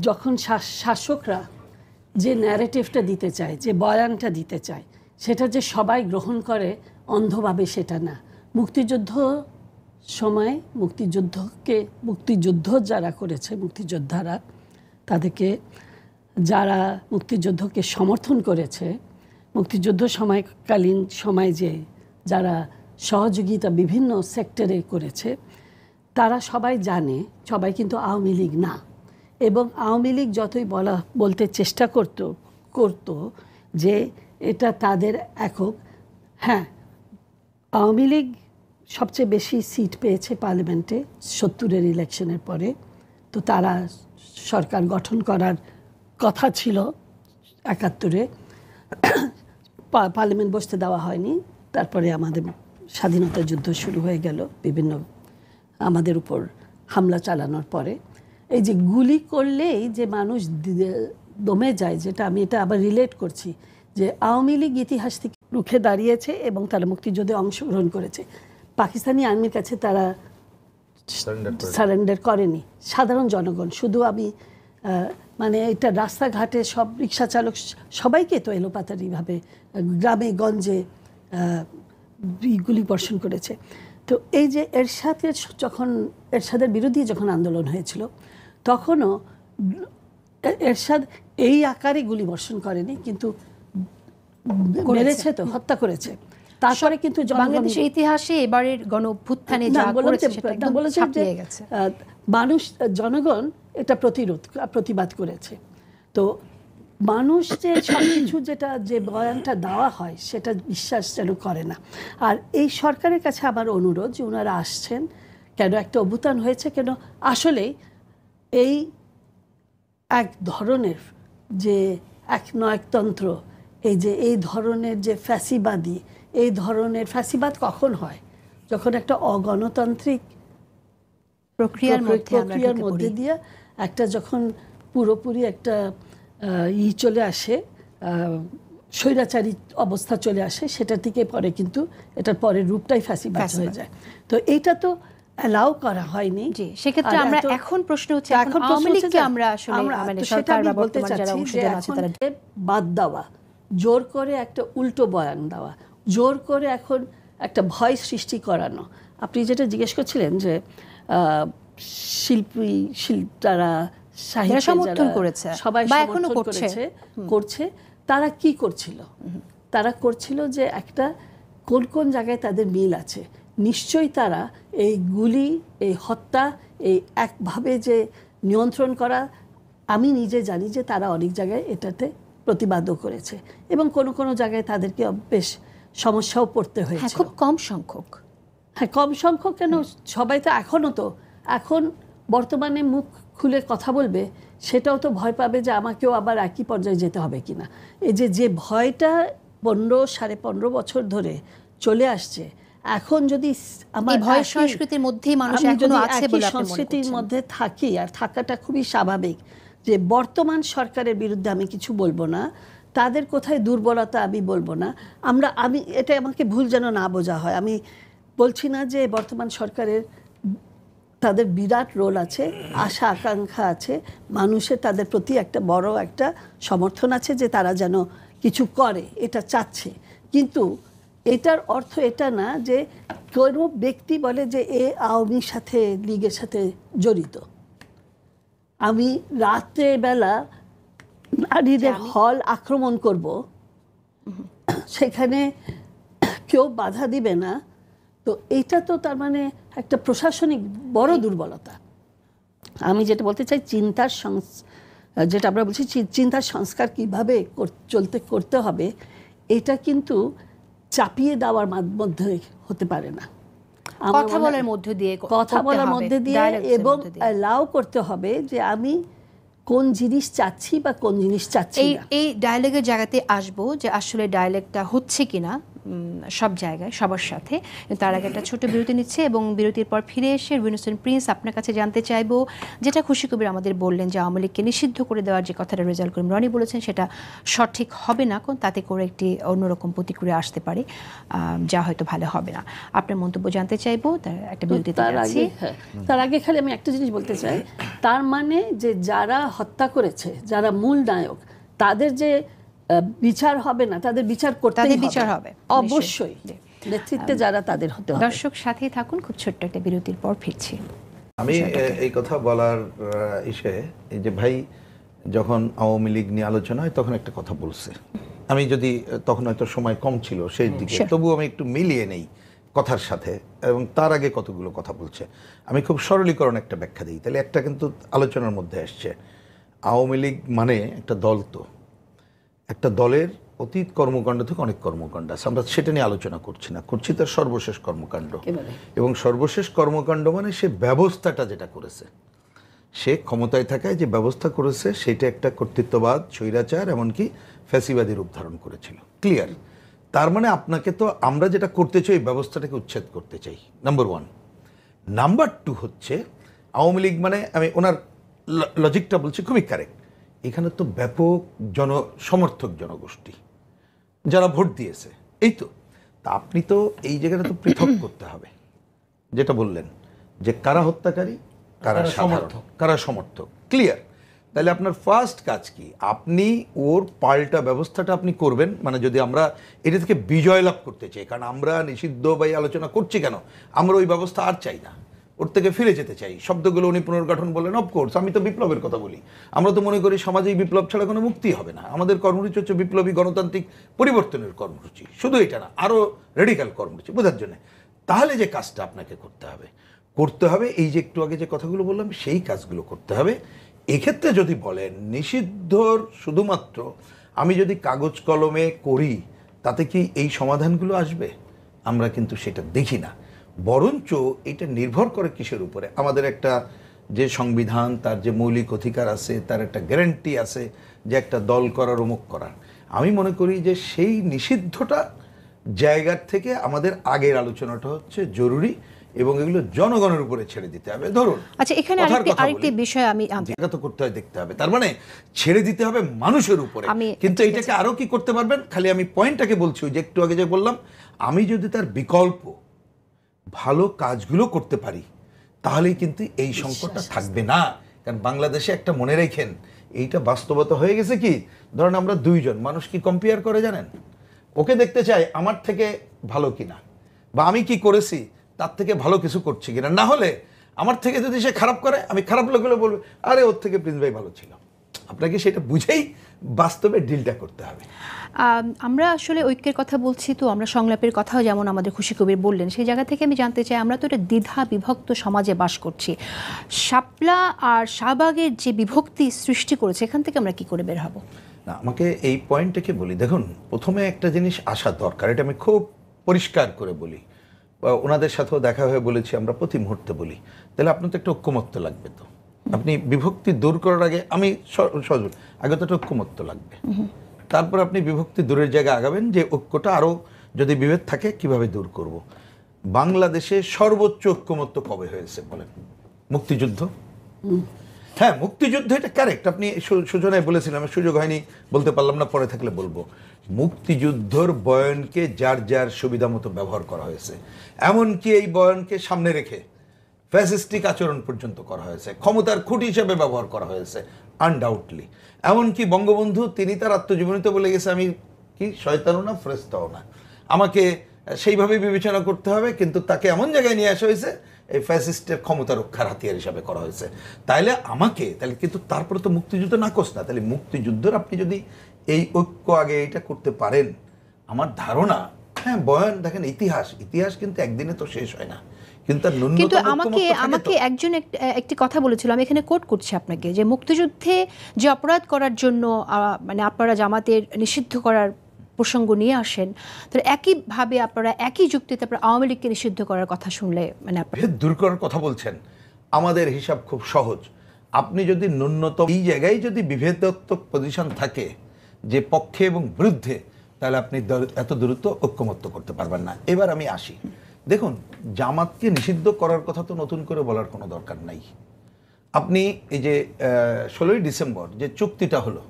[SPEAKER 3] যখন শাসকরা যে ন্যারেটিভটা দিতে চায়, যে বয়ানটা দিতে চায়, সেটা যে সবাই গ্রহণ করে অন্ধভাবে সেটা না। মুক্তিযুদ্ধ সময় মুক্তিযুদ্ধ যারা করেছে, মুক্তিযোদ্ধারা, তাদেরকে যারা মুক্তিযুদ্ধকে সমর্থন করেছে, মুক্তিযুদ্ধ সময়কালীন সময় যে যারা সহযোগিতা বিভিন্ন সেক্টরে করেছে, তারা সবাই জানে, সবাই কিন্তু আওয়ামী লীগ না। এবং আওয়ামী লীগ যতই বলতে চেষ্টা করতো যে এটা তাদের একক, হ্যাঁ, আওয়ামী লীগ সবচেয়ে বেশি সিট পেয়েছে পার্লামেন্টে 70-এর ইলেকশনের পরে। তো তারা সরকার গঠন করার কথা ছিল 71-এ, পার্লামেন্ট বসতে দেওয়া হয়নি। তারপরে আমাদের স্বাধীনতা যুদ্ধ শুরু হয়ে গেল, বিভিন্ন আমাদের উপর হামলা চালানোর পরে। এই যে গুলি করলেই যে মানুষ দমে যায়, যেটা আমি এটা আবার রিলেট করছি যে আওয়ামী লীগ ইতিহাস থেকে রুখে দাঁড়িয়েছে এবং তারা মুক্তিযুদ্ধে অংশগ্রহণ করেছে। পাকিস্তানি আর্মির কাছে তারা সারেন্ডার করেনি। সাধারণ জনগণ, শুধু আমি মানে এটা রাস্তাঘাটে সব রিক্সা চালক সবাইকে তো এলোপাতারিভাবে গ্রামে গঞ্জে গুলি বর্ষণ করেছে। তো এই যে এরশাদের বিরোধী যখন আন্দোলন হয়েছিল, তখনও এরশাদ এই আকারে গুলি বর্ষণ করেনি, কিন্তু মেরেছে, তো হত্যা করেছে। তারপরে কিন্তু
[SPEAKER 1] বাংলাদেশের ইতিহাসে এবারের গণ অভ্যুত্থানে যা করেছে সেটা একদম ছাপিয়ে গেছে।
[SPEAKER 3] মানুষ, জনগণ এটা প্রতিবাদ করেছে। তো মানুষ যে সবকিছু যেটা যে বয়ানটা দেওয়া হয় সেটা বিশ্বাস যেন করে না। আর এই সরকারের কাছে আমার অনুরোধ যে ওনারা আসছেন, কেন একটা অভ্যুত্থান হয়েছে, কেন আসলেই এই এক ধরনের যে একনায়কতন্ত্র, এই ধরনের যে ফ্যাসিবাদী, এই ধরনের ফ্যাসিবাদ কখন হয়? যখন একটা অগণতান্ত্রিক প্রক্রিয়ার মধ্যে দিয়ে একটা যখন পুরোপুরি একটা চলে আসে, স্বৈরাচারী অবস্থা চলে আসে, সেটা থেকে পরে কিন্তু এটার পরের রূপটাই ফ্যাসিবাদ হয়ে যায়। তো এইটা তো অ্যালাউ করা হয়নি।
[SPEAKER 1] জি, সেক্ষেত্রে আমরা এখন প্রশ্ন হচ্ছে এখন আওয়ামী লীগকে আমরা আসলে মানে সরকার বা বর্তমান যারা অংশীদার আছে তারা
[SPEAKER 3] বাদ দেওয়া, জোর করে একটা উল্টো বয়ান দেওয়া, জোর করে এখন একটা ভয় সৃষ্টি করানো। আপনি যেটা জিজ্ঞেস করছিলেন যে যারা সাহিত্য সমর্থন করেছে, সবাই সমর্থন করছে, তারা কি করছিল? তারা করছিল যে একটা কোন কোন জায়গায় তাদের মিল আছে। নিশ্চয়ই তারা এই গুলি, এই হত্যা, এই একভাবে যে নিয়ন্ত্রণ করা, আমি নিজে জানি যে তারা অনেক জায়গায় এটাতে প্রতিবাদও করেছে এবং কোনো কোনো জায়গায় তাদেরকে বেশ সমস্যাও পড়তে হয়েছে।
[SPEAKER 1] খুব কম সংখ্যক,
[SPEAKER 3] হ্যাঁ কম সংখ্যক কেন, সবাই তো এখনও তো এখন বর্তমানে মুখ খুলে কথা বলবে, সেটাও তো ভয় পাবে যে আমাকেও আবার একই পর্যায়ে যেতে হবে কিনা। এই যে ভয়টা 15-15.5 বছর ধরে চলে আসছে, এখন যদি আমার
[SPEAKER 1] ভয় সংস্কৃতির মধ্যেই মানুষ এখনো আছে বলে আপনি মনে করছেন?
[SPEAKER 3] সংস্কৃতির মধ্যে থাকি, আর থাকাটা খুবই স্বাভাবিক, যে বর্তমান সরকারের বিরুদ্ধে আমি কিছু বলবো না, তাদের কোথায় দুর্বলতা আমি বলবো না। আমি এটা আমাকে ভুল যেন না বোঝা হয়, আমি বলছি না যে বর্তমান সরকারের তাদের বিরাট রোল আছে, আশা আকাঙ্ক্ষা আছে, মানুষের তাদের প্রতি একটা বড় একটা সমর্থন আছে যে তারা যেন কিছু করে, এটা চাচ্ছে। কিন্তু এটার অর্থ এটা না যে কোনো ব্যক্তি বলে যে এ আওয়ামীর সাথে লীগের সাথে জড়িত। আমি রাতের বেলা নারীদের হল আক্রমণ করব, সেখানে কেউ বাধা দিবে না, তো এইটা তো তার মানে একটা প্রশাসনিক বড় দুর্বলতা। আমি যেটা বলতে চাই, যেটা আমরা বলছি চিন্তার সংস্কার কীভাবে করতে হবে, এটা কিন্তু চাপিয়ে দেওয়ার মধ্যে হতে পারে না।
[SPEAKER 1] কথা বলার মধ্যে দিয়ে
[SPEAKER 3] এবং অ্যালাউ করতে হবে যে আমি কোন জিনিস চাচ্ছি বা কোন জিনিস চাচ্ছি না।
[SPEAKER 1] এই ডায়ালগের জায়গাতে আসবো যে আসলে ডায়ালগটা হচ্ছে কিনা সব জায়গায় সবার সাথে। তার আগে একটা ছোট বিরতি নিচ্ছে এবং বিরতির পর ফিরে এসে রুবিনুল প্রিন্স আপনার কাছে জানতে চাইবো, যেটা খুশি কবির আমাদের বললেন যে আওয়ামী লীগকে নিষিদ্ধ করে দেওয়ার যে কথাটা রেজাউল করিম রনি বলেছেন সেটা সঠিক হবে না, কোন তাতে করে একটি অন্যরকম প্রতিক্রিয়া আসতে পারে, যা হয়তো ভালো হবে না। আপনার মন্তব্য জানতে চাইবো, তার একটা বিরতি যাচ্ছি।
[SPEAKER 3] তার আগে খালি আমি একটা জিনিস বলতে চাই, তার মানে যে যারা হত্যা করেছে, যারা মূল নায়ক, তাদের যে বিচার হবে না, তাদের বিচার করতে হবে অবশ্যই, নেতৃত্বে যারা তাদের হতে হবে।
[SPEAKER 1] দর্শক সাথেই থাকুন, খুব ছোট্ট একটা বিরতির পর ফিরছি।
[SPEAKER 2] আমি এই কথা বলার এই যে ভাই যখন আওয়ামী লীগ নিয়ে আলোচনা হয় তখন একটা কথা বলছে, আমি যদি তখন হয়তো সময় কম ছিল সেই দিকে, তবুও আমি একটু মিলিয়ে নেই কথার সাথে, এবং তার আগে কতগুলো কথা বলছে। আমি খুব সরলীকরণ একটা ব্যাখ্যা দিই, তাহলে একটা কিন্তু আলোচনার মধ্যে আসছে, আওয়ামী লীগ মানে একটা দল, তো একটা দলের অতীত কর্মকাণ্ড থেকে অনেক কর্মকাণ্ড আছে, আমরা সেটা নিয়ে আলোচনা করছি না, করছি তার সর্বশেষ কর্মকাণ্ড। এবং সর্বশেষ কর্মকাণ্ড মানে সে ব্যবস্থাটা যেটা করেছে, সে ক্ষমতায় থাকায় যে ব্যবস্থা করেছে সেটা একটা কর্তৃত্ববাদ, স্বৈরাচার, এমনকি ফ্যাসিবাদী রূপ ধারণ করেছিল। ক্লিয়ার? তার মানে আপনাকে তো আমরা যেটা করতে চাই, ব্যবস্থাটাকে উচ্ছেদ করতে চাই, নাম্বার ওয়ান। নাম্বার টু হচ্ছে আওয়ামী লীগ মানে, আমি ওনার লজিকটা বলছি, খুবই কারেক্ট। এখানে তো ব্যাপক সমর্থক জনগোষ্ঠী যারা ভোট দিয়েছে, এই তো। তা আপনি তো এই জায়গাটা তো পৃথক করতে হবে, যেটা বললেন যে কারা হত্যাকারী, কারা সমর্থক, কারা সমর্থক। ক্লিয়ার? তাহলে আপনার ফার্স্ট কাজ কি? আপনি ওর পাল্টা ব্যবস্থাটা আপনি করবেন, মানে যদি আমরা এটা থেকে বিজয় লাভ করতে চাই, কারণ আমরা নিষিদ্ধ বা আলোচনা করছি কেন, আমরা ওই ব্যবস্থা আর চাই না, ওর থেকে ফিরে যেতে চাই। শব্দগুলো উনি পুনর্গঠন বলেন, অফকোর্স আমি তো বিপ্লবের কথা বলি। আমরা তো মনে করি সমাজে বিপ্লব ছাড়া কোনো মুক্তি হবে না। আমাদের কর্মসূচি হচ্ছে বিপ্লবী গণতান্ত্রিক পরিবর্তনের কর্মসূচি, শুধু এটা না, আরও রেডিক্যাল কর্মসূচি, বোঝার জন্য। তাহলে যে কাজটা আপনাকে করতে হবে এই যে একটু আগে যে কথাগুলো বললাম, সেই কাজগুলো করতে হবে। এক্ষেত্রে যদি বলেন নিষিদ্ধর শুধুমাত্র আমি যদি কাগজ কলমে করি, তাতে কি এই সমাধানগুলো আসবে? আমরা কিন্তু সেটা দেখি না। বরঞ্চ এটা নির্ভর করে কিসের উপরে? আমাদের একটা যে সংবিধান, তার যে মৌলিক অধিকার আছে, তার একটা গ্যারান্টি আছে যে একটা দল করার, অমুক করার। আমি মনে করি যে সেই নিষিদ্ধটা জায়গার থেকে আমাদের আগের আলোচনাটা হচ্ছে জরুরি, এবং এগুলো জনগণের উপরে ছেড়ে দিতে হবে। ধরুন,
[SPEAKER 1] আচ্ছা, এখানে আরেকটি বিষয় আমি
[SPEAKER 2] জায়গা তো করতে হয়, দেখতে হবে, তার মানে ছেড়ে দিতে হবে মানুষের উপরে। কিন্তু এটাকে আরো কি করতে পারবেন? খালি আমি পয়েন্টটাকে বলছি, ওই যে একটু আগে যে বললাম, আমি যদি তার বিকল্প ভালো কাজগুলো করতে পারি, তাহলেই কিন্তু এই সংকটটা থাকবে না। কারণ বাংলাদেশে একটা মনে রাখেন, এইটা বাস্তবতা হয়ে গেছে কি, ধরেন আমরা দুইজন মানুষ কি কম্পেয়ার করে জানেন? ওকে দেখতে চাই আমার থেকে ভালো কিনা, বা আমি কি করেছি তার থেকে ভালো কিছু করছি কিনা। না হলে আমার থেকে যদি সে খারাপ করে, আমি খারাপ লাগলে বলবো, আরে ওর থেকে প্রিন্স ভাই ভালো ছিল। আপনাকে সেটা বুঝেই বাস্তবে ডিলটা করতে হবে।
[SPEAKER 1] আমরা আসলে ঐক্যের কথা বলছি, তো আমরা সংলাপের কথাও যেমন আমাদের খুশি কবির বললেন, সেই জায়গা থেকে আমি জানতে চাই, আমরা তো এটা দ্বিধা বিভক্ত সমাজে বাস করছি। শাপলা আর শাহবাগের যে বিভক্তি সৃষ্টি করেছে, এখান থেকে আমরা কি করে বের হব?
[SPEAKER 2] না, আমাকে এই পয়েন্টটাকে বলি। দেখুন, প্রথমে একটা জিনিস আসা দরকার, এটা আমি খুব পরিষ্কার করে বলি, ওনাদের সাথেও দেখা হয়ে বলেছি, আমরা প্রতি মুহূর্তে বলি। তাহলে আপনার তো একটা ঐক্যমত্য লাগবে। তো আপনি বিভক্তি দূর করার আগে, আমি সহজ আগে তো একটা ঐক্যমত্য লাগবে, তারপর আপনি বিভক্তি দূরের জায়গায় আগাবেন, যে ঐক্যটা আরও যদি বিভেদ থাকে কিভাবে দূর করব। বাংলাদেশে সর্বোচ্চ ঐক্যমত্য কবে হয়েছে বলেন? মুক্তিযুদ্ধ। হ্যাঁ, মুক্তিযুদ্ধ এটা কারেক্ট, আপনি সূচনায় বলেছিলেন, আমি সুযোগ হয়নি বলতে পারলাম না, পরে থাকলে বলবো। মুক্তিযুদ্ধর বয়ানকে যার যার সুবিধা মতো ব্যবহার করা হয়েছে, এমনকি এই বয়ানকে সামনে রেখে ফ্যাসিস্টিক আচরণ পর্যন্ত করা হয়েছে, ক্ষমতার খুঁটি হিসেবে ব্যবহার করা হয়েছে আনডাউটলি। এমনকি বঙ্গবন্ধু তিনি তার আত্মজীবনীতে বলে গেছে, আমি কি শয়তানও না ফেরেশতাও না, আমাকে সেইভাবে বিবেচনা করতে হবে, কিন্তু তাকে এমন জায়গায় নিয়ে আসা হয়েছে এই ফ্যাসিস্টের ক্ষমতা রক্ষার হাতিয়ার হিসাবে করা হয়েছে। তাইলে তাহলে কিন্তু তারপরে তো মুক্তিযুদ্ধ নাকচ না। তাহলে মুক্তিযুদ্ধের আপনি যদি এই ঐক্য আগে এটা করতে পারেন, আমার ধারণা, হ্যাঁ বয়ান দেখেন, ইতিহাস কিন্তু একদিনে তো শেষ হয় না, কিন্তু
[SPEAKER 1] কিন্তু আমাকে একজন একটি কথা বলেছিল, আমি এখানে কোট করছি আপনাকে, যে মুক্তিযুদ্ধে যে অপরাধ করার জন্য মানে আপনারা জামাতের নিষিদ্ধ করার প্রসঙ্গ নিয়ে আসেন, তো একইভাবে আপনারা একই যুক্তিতে আপনারা আওয়ামী লীগকে নিষিদ্ধ করার কথা শুনলে মানে
[SPEAKER 2] ভেদ দূর করার কথা বলছেন। আমাদের হিসাব খুব সহজ, আপনি যদি ন্যূনতম এই জায়গায় যদি বিভেদাত্মক পজিশন থাকে যে পক্ষে এবং বিরুদ্ধে, তাহলে আপনি এত দ্রুত ঐক্যমত্য করতে পারবেন না। এবার আমি আসি, দেখুন জামাতকে নিষিদ্ধ করার কথা তো নতুন করে বলার কোনো দরকার নাই। আপনি এই যে 16ই ডিসেম্বর যে চুক্তিটা হলো,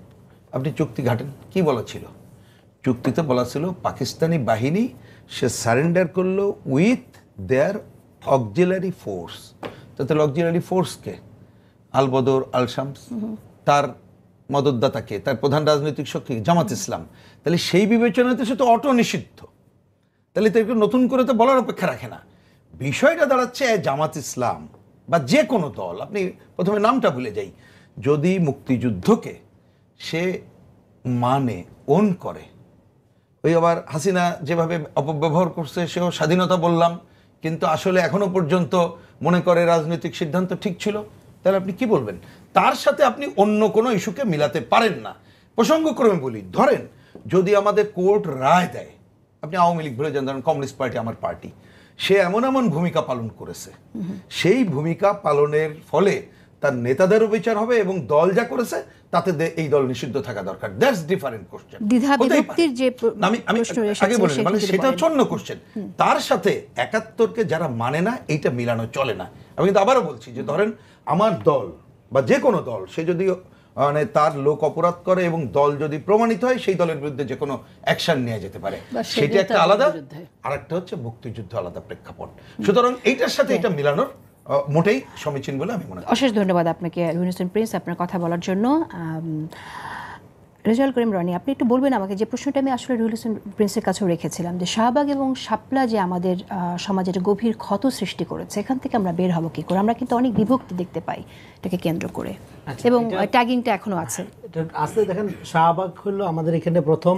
[SPEAKER 2] আপনি চুক্তি ঘাটেন, কি বলা ছিল? চুক্তিতে বলা ছিল পাকিস্তানি বাহিনী সে সারেন্ডার করলো উইথ দেয়ার অক্সিলারি ফোর্স। তাহলে অক্সিলারি ফোর্সকে আল বদর, আল শামস, তার মদতদাতাকে, তার প্রধান রাজনৈতিক শক্তি জামাত ইসলাম, তাহলে সেই বিবেচনাতে সে তো অটো নিষিদ্ধ, তাহলে তো একটু নতুন করে তো বলার অপেক্ষা রাখে না। বিষয়টা দাঁড়াচ্ছে জামাত ইসলাম বা যে কোনো দল, আপনি প্রথমে নামটা ভুলে যাই, যদি মুক্তিযুদ্ধকে সে মানে ওন করে, ওই আবার হাসিনা যেভাবে অপব্যবহার করছে, সেও স্বাধীনতা বললাম, কিন্তু আসলে এখনো পর্যন্ত মনে করে রাজনৈতিক সিদ্ধান্ত ঠিক ছিল, তাহলে আপনি কি বলবেন? তার সাথে আপনি অন্য কোনো ইস্যুকে মিলাতে পারেন না। প্রসঙ্গক্রমে বলি, ধরেন যদি আমাদের কোর্ট রায় দেয়, আপনি আওয়ামী লীগ ভুলে যান, ধরেন কমিউনিস্ট পার্টি আমার পার্টি, সে এমন এমন ভূমিকা পালন করেছে, সেই ভূমিকা পালনের ফলে তার নেতাদেরও বিচার হবে এবং দল যা করেছে তাতে এই দল নিষিদ্ধ থাকা দরকার। That's different question. আমি আগে বলি, মানে সেটা হচ্ছে অন্য কোশ্চেন। তার সাথে 71কে যারা মানে না, এইটা মিলানো চলে না। আমি কিন্তু আবারও বলছি যে ধরেন আমার দল বা যে কোনো দল, সে যদি মানে তার লোক অপরাধ করে এবং দল যদি প্রমাণিত হয়, সেই দলের বিরুদ্ধে যে কোনো অ্যাকশন নেওয়া যেতে পারে, সেটা একটা আলাদা, আর একটা হচ্ছে মুক্তিযুদ্ধ আলাদা প্রেক্ষাপট। সুতরাং এইটার সাথে এটা মিলানোর মোটেই সমীচীন বলে আমি মনে করি।
[SPEAKER 1] অশেষ ধন্যবাদ আপনাকে রুহুল হোসেন প্রিন্স, আপনার কথা বলার জন্য। রেজাউল করিম রনি, আপনি একটু বলবেন আমাকে, যে প্রশ্নটা আমি আসলে রুহুল হোসেন প্রিন্সের কাছেও রেখেছিলাম, যে শাহবাগ এবং শাপলা যে আমাদের সমাজের গভীর ক্ষত সৃষ্টি করেছে, এখান থেকে আমরা বের হবো কি করে? আমরা কিন্তু অনেক বিভক্তি দেখতে পাই এটাকে কেন্দ্র করে, এবং ট্যাগিংটা এখনো আছে।
[SPEAKER 4] এটা আছে, দেখেন শাহবাগ হলো আমাদের এখানে প্রথম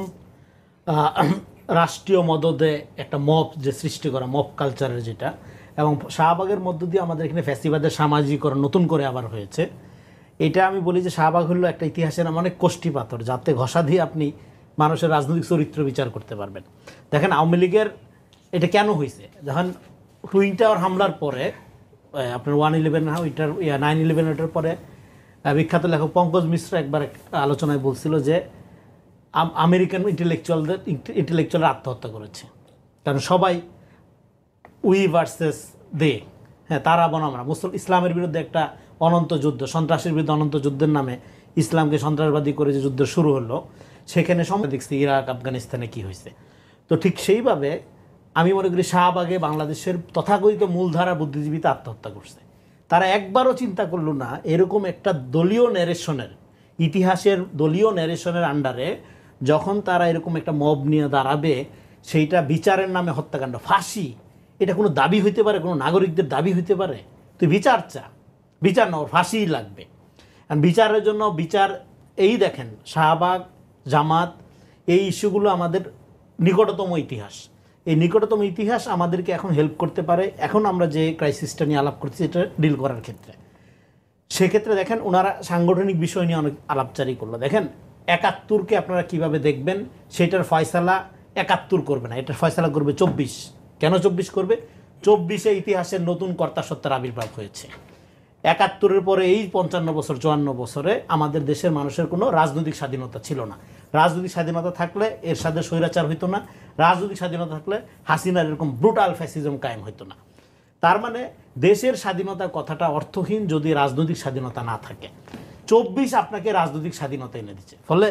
[SPEAKER 4] রাষ্ট্রীয় মদদে একটা মব যে সৃষ্টি করা, মব কালচারের যেটা, এবং শাহবাগের মধ্য দিয়ে আমাদের এখানে ফ্যাসিবাদের সামাজিকরণ নতুন করে আবার হয়েছে। এটা আমি বলি যে শাহবাগ হলো একটা ইতিহাসের অনেক কোষ্ঠী পাথর, যাতে ঘষা দিয়ে আপনি মানুষের রাজনৈতিক চরিত্র বিচার করতে পারবেন। দেখেন আওয়ামী লীগের এটা কেন হয়েছে, যখন টুইন টাওয়ার হামলার পরে আপনার 9/11 ওইটার পরে বিখ্যাত লেখক পঙ্কজ মিশ্র একবার আলোচনায় বলছিল যে আমেরিকান ইন্টেলেকচুয়ালরা আত্মহত্যা করেছে, কারণ সবাই উই ভার্সেস দে, হ্যাঁ তারা বনাম আমরা, ইসলামের বিরুদ্ধে একটা অনন্ত যুদ্ধ, সন্ত্রাসের বিরুদ্ধে অনন্ত যুদ্ধের নামে ইসলামকে সন্ত্রাসবাদী করে যে যুদ্ধ শুরু হলো, সেখানে সময় দেখছি ইরাক, আফগানিস্তানে কি হয়েছে। তো ঠিক সেইভাবে আমি মনে করি শাহবাগে বাংলাদেশের তথাকথিত মূলধারা বুদ্ধিজীবীতে আত্মহত্যা করছে। তারা একবারও চিন্তা করলো না এরকম একটা দলীয় ন্যারেশনের, ইতিহাসের দলীয় ন্যারেশনের আন্ডারে যখন তারা এরকম একটা মব নিয়ে দাঁড়াবে, সেইটা বিচারের নামে হত্যাকাণ্ড, ফাঁসি, এটা কোনো দাবি হইতে পারে? কোনো নাগরিকদের দাবি হইতে পারে? তুই বিচার চা, বিচার না, ওর ফাঁসিই লাগবে। আর বিচারের জন্য এই দেখেন শাহবাগ, জামাত, এই ইস্যুগুলো আমাদের নিকটতম ইতিহাস। এই নিকটতম ইতিহাস আমাদেরকে এখন হেল্প করতে পারে, এখন আমরা যে ক্রাইসিসটা নিয়ে আলাপ করছি এটা ডিল করার ক্ষেত্রে। সেক্ষেত্রে দেখেন ওনারা সাংগঠনিক বিষয় নিয়ে অনেক আলাপচারি করলো। দেখেন 71কে আপনারা কিভাবে দেখবেন, সেটার ফয়সালা 71 করবে না, এটার ফয়সালা করবে 24। কেন 24 করবে? 24-এ ইতিহাসের নতুন কর্তাসত্তার আবির্ভাব হয়েছে। 71-এর পরে এই 55 বছর 54 বছরে আমাদের দেশের মানুষের কোনো রাজনৈতিক স্বাধীনতা ছিল না। রাজনৈতিক স্বাধীনতা থাকলে এর সাথে স্বৈরাচার হইতো না, রাজনৈতিক স্বাধীনতা থাকলে হাসিনার এরকম ব্রুটাল ফ্যাসিজম কায়েম হইতো না। তার মানে দেশের স্বাধীনতার কথাটা অর্থহীন যদি রাজনৈতিক স্বাধীনতা না থাকে। 24 আপনাকে রাজনৈতিক স্বাধীনতা এনে দিচ্ছে, ফলে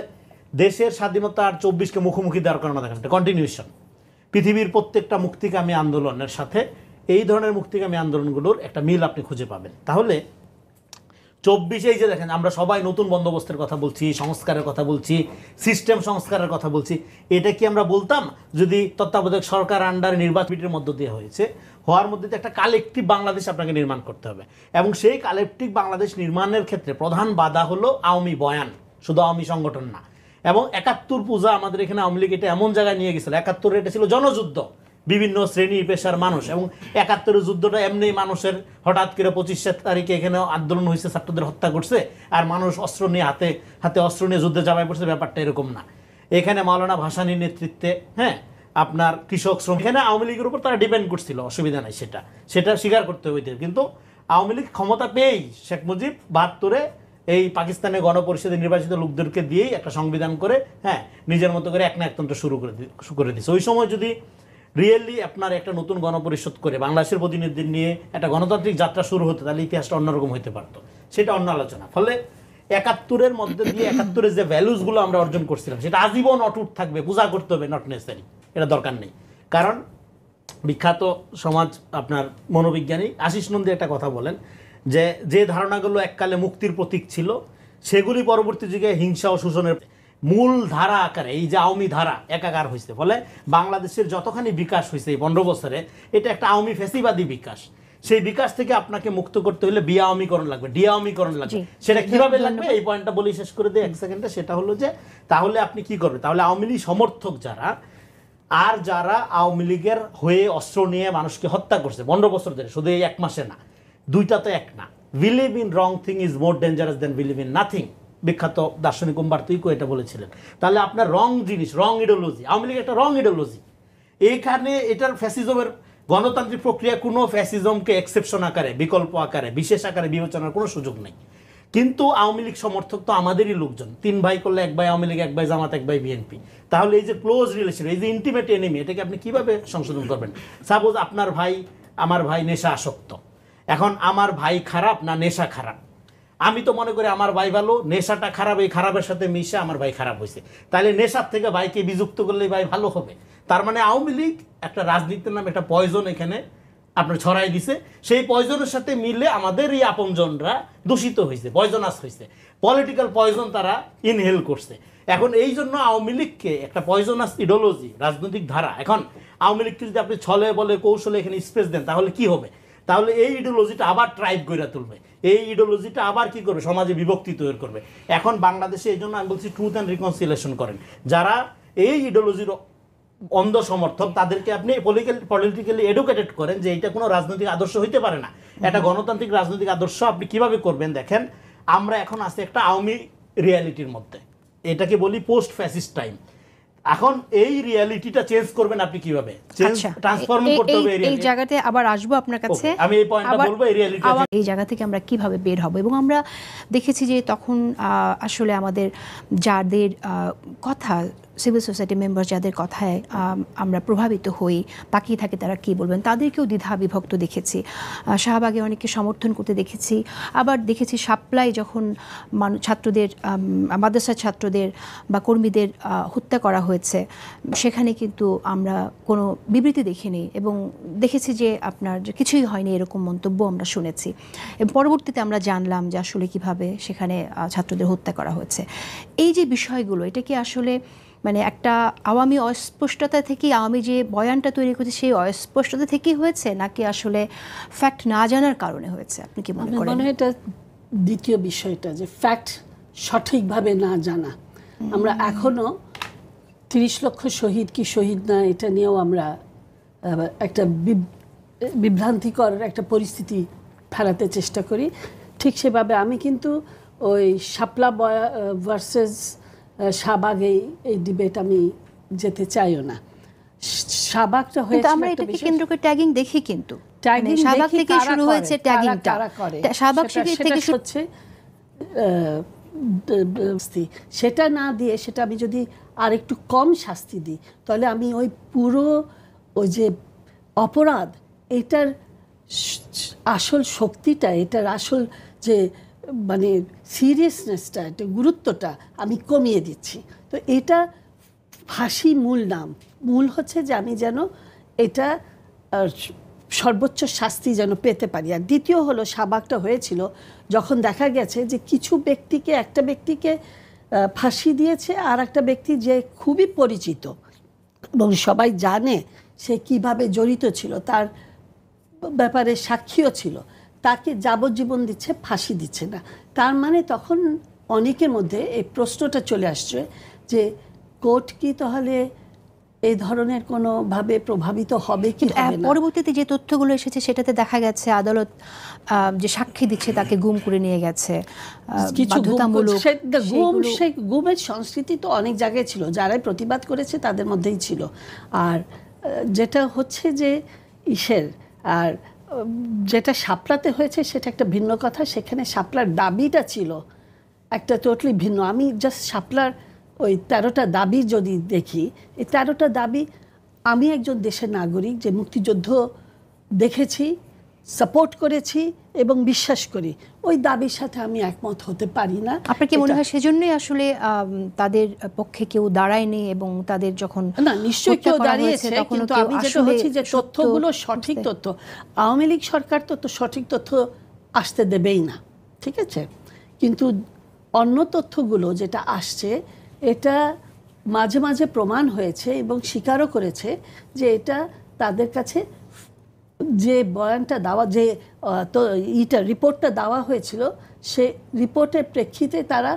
[SPEAKER 4] দেশের স্বাধীনতা আর 24কে মুখোমুখি দেওয়ার কারণে দেখেন একটা কন্টিনিউশন। পৃথিবীর প্রত্যেকটা মুক্তিকামী আন্দোলনের সাথে এই ধরনের মুক্তিকামী আন্দোলনগুলোর একটা মিল আপনি খুঁজে পাবেন। তাহলে 24 যে দেখেন আমরা সবাই নতুন বন্দোবস্তের কথা বলছি, সংস্কারের কথা বলছি, সিস্টেম সংস্কারের কথা বলছি, এটা কি আমরা বলতাম যদি তত্ত্বাবধায়ক সরকার আন্ডার নির্বাচনের মধ্য দিয়ে হয়েছে? হওয়ার মধ্যে একটা কালেকটিভ বাংলাদেশ আপনাকে নির্মাণ করতে হবে, এবং সেই কালেকটিভ বাংলাদেশ নির্মাণের ক্ষেত্রে প্রধান বাধা হলো আওয়ামী বয়ান, শুধু আওয়ামী সংগঠন না। এবং 71 পূজা আমাদের এখানে আওয়ামী লীগ এটা এমন জায়গায় নিয়ে গেছিল, 71 এটা ছিল জনযুদ্ধ, বিভিন্ন শ্রেণী পেশার মানুষ, এবং 71 যুদ্ধটা এমনি মানুষের হঠাৎ করে 25 তারিখে এখানে আন্দোলন হয়েছে, ছাত্রদের হত্যা করছে, আর মানুষ অস্ত্র নিয়ে হাতে হাতে অস্ত্র নিয়ে যুদ্ধে যাওয়ায় পড়ছে, ব্যাপারটা এরকম না। এখানে মাওলানা ভাসানীর নেতৃত্বে আপনার কৃষক শ্রমিক, এখানে আওয়ামী লীগের উপর তারা ডিপেন্ড করছিল, অসুবিধা নাই, সেটা স্বীকার করতে হইতে। কিন্তু আওয়ামী লীগ ক্ষমতা পেয়েই শেখ মুজিব 72-এ এই পাকিস্তানের গণপরিষদে নির্বাচিত লোকদেরকে দিয়েই একটা সংবিধান করে নিজের মতো করে একনায়কতন্ত্র শুরু করে দিয়েছে। ওই সময় যদি রিয়েলি আপনার একটা নতুন গণপরিষদ করে বাংলাদেশের প্রতিনিধি নিয়ে একটা গণতান্ত্রিক যাত্রা শুরু হতো, তাহলে ইতিহাসটা অন্যরকম হতে পারতো, সেটা অন্য আলোচনা। ফলে 71-এর মধ্যে দিয়ে 71-এর যে ভ্যালুসগুলো আমরা অর্জন করছিলাম সেটা আজীবন অটুট থাকবে, পূজা করতে হবে, নট নেসেসারি, এটা দরকার নেই। কারণ বিখ্যাত সমাজ আপনার মনোবিজ্ঞানী আশিস নন্দী একটা কথা বলেন যে ধারণাগুলো এককালে মুক্তির প্রতীক ছিল সেগুলি পরবর্তী যুগে হিংসা ও শোষণের মূল ধারা আকারে এই যে আওয়ামী ধারা একাকার হয়েছে। ফলে বাংলাদেশের যতখানি বিকাশ হয়েছে এই 15 বছরে, এটা একটা আওয়ামী ফ্যাসিবাদী বিকাশ। সেই বিকাশ থেকে আপনাকে মুক্ত করতে হলে বিআওয়ামীকরণ লাগবে, ডিআওয়ামীকরণ লাগবে। সেটা কিভাবে লাগবে এই পয়েন্টটা বলি শেষ করে দিই 1 সেকেন্ডে। সেটা হলো যে তাহলে আপনি কি করবেন, তাহলে আওয়ামী লীগ সমর্থক যারা আর যারা আওয়ামী লীগের হয়ে অস্ত্র নিয়ে মানুষকে হত্যা করছে 15 বছর ধরে, শুধু এই 1 মাসে না, দুইটা তো এক না। Believe in wrong thing is more dangerous then believe in nothing, বিখ্যাত দার্শনিক উম্বার্তো ইকো এটা বলেছিলেন। তাহলে আপনার রং জিনিস, রং ইডিওলজি, আওয়ামী লীগ একটা রং ইডিওলজি। এইখানে এটার ফ্যাসিজমের গণতান্ত্রিক প্রক্রিয়া কোনো ফ্যাসিজমকে এক্সেপশন আকারে, বিকল্প আকারে, বিশেষ আকারে বিবেচনার কোনো সুযোগ নেই। কিন্তু আওয়ামী লীগ সমর্থক তো আমাদেরই লোকজন, 3 ভাই করলে 1 ভাই আওয়ামী লীগ, 1 ভাই জামাত, 1 ভাই বিএনপি। তাহলে এই যে ক্লোজ রিলেশন, এই যে ইন্টিমেট এনিমি, এটাকে আপনি কিভাবে সংশোধন করবেন? সাপোজ আপনার ভাই, আমার ভাই নেশা আসক্ত, এখন আমার ভাই খারাপ না নেশা খারাপ? আমি তো মনে করি আমার ভাই ভালো, নেশাটা খারাপ, এই খারাপের সাথে মিশে আমার ভাই খারাপ হয়েছে। তাহলে নেশার থেকে ভাইকে বিযুক্ত করলে ভাই ভালো হবে। তার মানে আওয়ামী লীগ একটা রাজনীতির নামে একটা পয়জন এখানে আপনার ছড়াই দিছে, সেই পয়জনের সাথে মিলে আমাদের এই আপনজনরা দূষিত হয়েছে, পয়জনাস হয়েছে, পলিটিক্যাল পয়জন তারা ইনহেল করছে। এখন এই জন্য আওয়ামী লীগকে একটা পয়জনাস ইডিওলজি, রাজনৈতিক ধারা, এখন আওয়ামী লীগকে যদি আপনি ছলে বলে কৌশলে এখানে স্পেস দেন তাহলে কি হবে? তাহলে এই ইডিওলজিটা আবার ট্রাইব গড়ে তুলবে, এই ইডিওলজিটা আবার কি করবে, সমাজে বিভক্তি তৈরি করবে। এখন বাংলাদেশে এই জন্য আমি বলছি ট্রুথ অ্যান্ড রিকনসিলিয়েশন করেন। যারা এই ইডিওলজির অন্ধ সমর্থক তাদেরকে আপনি পলিটিক্যালি এডুকেটেড করেন যে এটা কোনো রাজনৈতিক আদর্শ হইতে পারে না, একটা গণতান্ত্রিক রাজনৈতিক আদর্শ আপনি কিভাবে করবেন। দেখেন আমরা এখন আছি একটা আওয়ামী রিয়ালিটির মধ্যে, এটাকে বলি পোস্ট ফ্যাসিস্ট টাইম। এখন এই রিয়ালিটিটা চেঞ্জ করবেন আপনি কিভাবে, ট্রান্সফর্ম করতে হবে।
[SPEAKER 1] এই জায়গাতে আবার আসবো আপনার কাছে,
[SPEAKER 4] আমি এই পয়েন্টটা বলবো, এই রিয়ালিটি
[SPEAKER 1] এই জায়গা থেকে আমরা কিভাবে বের হব। এবং আমরা দেখেছি যে তখন আসলে আমাদের যাদের কথা, সিভিল সোসাইটি মেম্বার যাদের কথায় আমরা প্রভাবিত হই, তাকিয়ে থাকি তারা কী বলবেন, তাদেরকেও দ্বিধা বিভক্ত দেখেছি। শাহবাগে অনেককে সমর্থন করতে দেখেছি, আবার দেখেছি শাপলায় যখন ছাত্রদের, মাদ্রাসার ছাত্রদের বা কর্মীদের হত্যা করা হয়েছে, সেখানে কিন্তু আমরা কোনো বিবৃতি দেখিনি এবং দেখেছি যে আপনার কিছুই হয়নি এরকম মন্তব্য আমরা শুনেছি। এবং পরবর্তীতে আমরা জানলাম যে আসলে কিভাবে সেখানে ছাত্রদের হত্যা করা হয়েছে। এই যে বিষয়গুলো, এটা কি আসলে মানে একটা আওয়ামী অস্পষ্টতা থেকেই, আওয়ামী যে বয়ানটা তৈরি করেছে সেই অস্পষ্টতা থেকেই হয়েছে, নাকি আসলে ফ্যাক্ট না জানার কারণে হয়েছে? আপনি কি মনে করেন?
[SPEAKER 3] এটা দ্বিতীয় বিষয়টা, যে ফ্যাক্ট সঠিকভাবে না জানা। আমরা এখনো 30 লক্ষ শহীদ কি শহীদ না এটা নিয়েও আমরা একটা বিভ্রান্তিকর একটা পরিস্থিতি ফেলাতে চেষ্টা করি। ঠিক সেভাবে আমি কিন্তু ওই শাপলা ভার্সেস শাহবাগ এই ডিবেট আমি যেতে চাইও না। শাহবাগটা হয়েছে,
[SPEAKER 1] আমরা এটাকে কেন্দ্র করে ট্যাগিং দেখি, কিন্তু শাহবাগ থেকে শুরু হয়েছে ট্যাগিংটা, শাহবাগ থেকে
[SPEAKER 3] হচ্ছে সেটা না দিয়ে, সেটা আমি যদি আর একটু কম শাস্তি দিই তাহলে আমি ওই পুরো ওই যে অপরাধ এটার আসল শক্তিটা, এটার আসল যে মানে সিরিয়াসনেসটা, এটা গুরুত্বটা আমি কমিয়ে দিচ্ছি। তো এটা ফাঁসি মূল নাম, মূল হচ্ছে যে আমি যেন এটা সর্বোচ্চ শাস্তি যেন পেতে পারি। আর দ্বিতীয় হলো, শাহবাগটা হয়েছিল যখন দেখা গেছে যে কিছু ব্যক্তিকে, একটা ব্যক্তিকে ফাঁসি দিয়েছে, আর একটা ব্যক্তি যে খুবই পরিচিত এবং সবাই জানে সে কিভাবে জড়িত ছিল, তার ব্যাপারে সাক্ষীও ছিল, তাকে যাবজ্জীবন দিচ্ছে, ফাঁসি দিচ্ছে না। তার মানে তখন অনেকের মধ্যে এই প্রশ্নটা চলে আসছে যে কোর্ট কি তাহলে এই ধরনের কোনোভাবে প্রভাবিত হবে কি হবে না।
[SPEAKER 1] পরবর্তীতে যে তথ্যগুলো এসেছে সেটাতে দেখা গেছে আদালত যে সাক্ষী দিচ্ছে তাকে গুম করে নিয়ে গেছে,
[SPEAKER 3] কিছু
[SPEAKER 1] বাধ্যতামূলক।
[SPEAKER 3] গুমের সংস্কৃতি তো অনেক জায়গায় ছিল, যারাই প্রতিবাদ করেছে তাদের মধ্যেই ছিল। আর যেটা হচ্ছে যে আর যেটা শাপলাতে হয়েছে সেটা একটা ভিন্ন কথা। সেখানে শাপলার দাবিটা ছিল একটা টোটালি ভিন্ন। আমি জাস্ট শাপলার ওই 13টা দাবি যদি দেখি, এই 13টা দাবি, আমি একজন দেশের নাগরিক যে মুক্তিযুদ্ধ দেখেছি, সাপোর্ট করেছি এবং বিশ্বাস করি, ওই দাবির সাথে আমি একমত হতে পারি না।
[SPEAKER 1] আপনার কি মনে হয় সেজন্যই আসলে তাদের পক্ষে কেউ দাঁড়ায়নি এবং তাদের যখন
[SPEAKER 3] না, নিশ্চয়ই কেউ দাঁড়িয়েছে, কিন্তু আমি যেটা হচ্ছে যে তথ্যগুলো সঠিক তথ্য, আওয়ামী লীগ সরকার তো সঠিক তথ্য আসতে দেবেই না, ঠিক আছে, কিন্তু অন্য তথ্যগুলো যেটা আসছে এটা মাঝে মাঝে প্রমাণ হয়েছে এবং স্বীকারও করেছে যে এটা তাদের কাছে যে বয়ানটা দেওয়া, যে রিপোর্টটা দেওয়া হয়েছিল, সে রিপোর্টের প্রেক্ষিতে তারা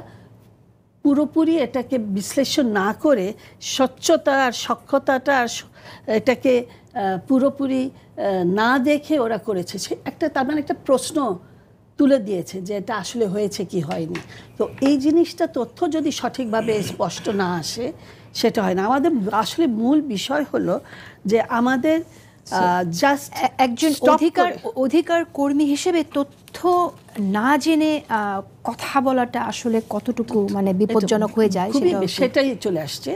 [SPEAKER 3] পুরোপুরি এটাকে বিশ্লেষণ না করে স্বচ্ছতা আর সক্ষতাটা আর এটাকে পুরোপুরি না দেখে ওরা করেছে। সে একটা তার মানে একটা প্রশ্ন তুলে দিয়েছে যে এটা আসলে হয়েছে কি হয়নি। তো এই জিনিসটা তথ্য যদি সঠিকভাবে স্পষ্ট না আসে সেটা হয় না। আমাদের আসলে মূল বিষয় হলো যে আমাদের জাস্ট
[SPEAKER 1] একজন অধিকার কর্মী হিসেবে তথ্য না জেনে কথা বলাটা আসলে কতটুকু মানে বিপজ্জনক হয়ে যায়
[SPEAKER 3] সেটাই চলে আসছে।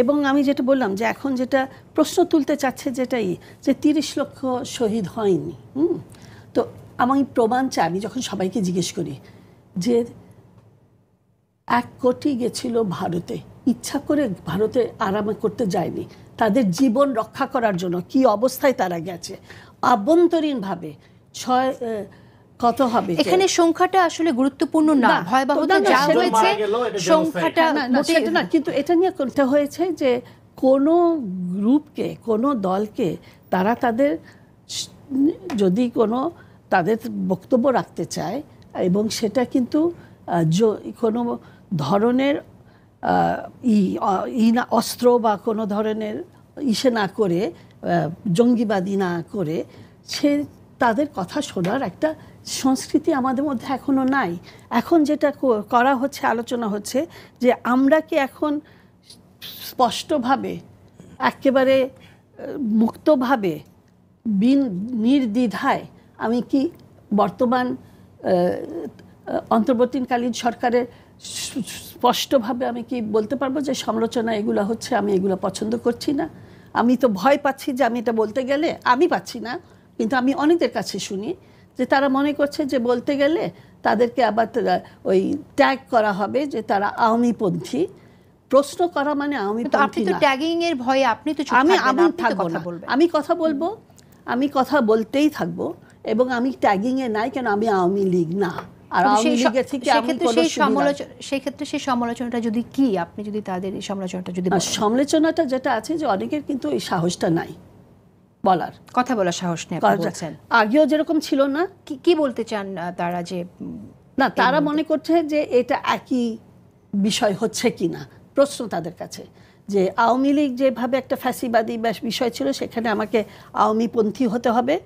[SPEAKER 3] এবং আমি যেটা বললাম যে এখন যেটা প্রশ্ন তুলতে চাচ্ছে যেটাই যে 30 লক্ষ শহীদ হয়নি, তো আমি প্রমাণ চাই। আমি যখন সবাইকে জিজ্ঞেস করি যে 1 কোটি গেছিল ভারতে, ইচ্ছা করে ভারতে আরাম করতে যায়নি, তাদের জীবন রক্ষা করার জন্য কি অবস্থায় তারা গেছে, আভ্যন্তরীণভাবে কত হবে
[SPEAKER 1] এখানে সংখ্যাটা আসলে গুরুত্বপূর্ণ না, ভয়াবহতা যা হয়েছে সংখ্যাটা
[SPEAKER 3] সেটা না, কিন্তু এটা নিয়ে কোনটা হয়েছে যে কোনো গ্রুপকে, কোনো দলকে তারা তাদের যদি কোনো তাদের বক্তব্য রাখতে চায় এবং সেটা কিন্তু কোনো ধরনের অস্ত্র বা কোনো ধরনের ইসে না করে, জঙ্গিবাদী না করে, সে তাদের কথা শোনার একটা সংস্কৃতি আমাদের মধ্যে এখনো নাই। এখন যেটা করা হচ্ছে, আলোচনা হচ্ছে যে আমরা কি এখন স্পষ্টভাবে একেবারে মুক্তভাবে নির্দ্বিধায় আমি কি বর্তমান অন্তর্বর্তীকালীন সরকারের স্পষ্টভাবে আমি কি বলতে পারবো যে সমালোচনা এগুলো হচ্ছে, আমি এগুলো পছন্দ করছি না। আমি তো ভয় পাচ্ছি যে আমি এটা বলতে গেলে, আমি পাচ্ছি না কিন্তু আমি অনেকের কাছে শুনি যে তারা মনে করছে যে বলতে গেলে তাদেরকে আবার ওই ট্যাগ করা হবে যে তারা আওয়ামীপন্থী। প্রশ্ন করা মানে
[SPEAKER 1] আপনি তো ট্যাগিং এর ভয়ে আপনি তো
[SPEAKER 3] আমি থাকবো না, আমি কথা বলবো, আমি কথা বলতেই থাকবো এবং আমি ট্যাগিং এ নাই, কেন আমি আওয়ামী লীগ না। আর আওয়ামী লীগের থেকে
[SPEAKER 1] সেই ক্ষেত্রে সেই সমালোচনাটা যদি কি, আপনি যদি তাদের এই সমালোচনাটা যদি
[SPEAKER 3] সমালোচনাটা যেটা আছে যে অনেকের কিন্তু এই সাহসটা নাই বলার,
[SPEAKER 1] কথা বলার সাহস নেই বলছেন।
[SPEAKER 3] আগেও যেরকম ছিল না,
[SPEAKER 1] কি বলতে চান তারা? যে
[SPEAKER 3] না, তারা মনে করছে যে এটা একই বিষয় হচ্ছে কিনা, প্রশ্ন তাদের কাছে যে আওয়ামী লীগ যেভাবে একটা ফ্যাসিবাদী বিষয় ছিল সেখানে আমাকে আওয়ামীপন্থী হতে হবে,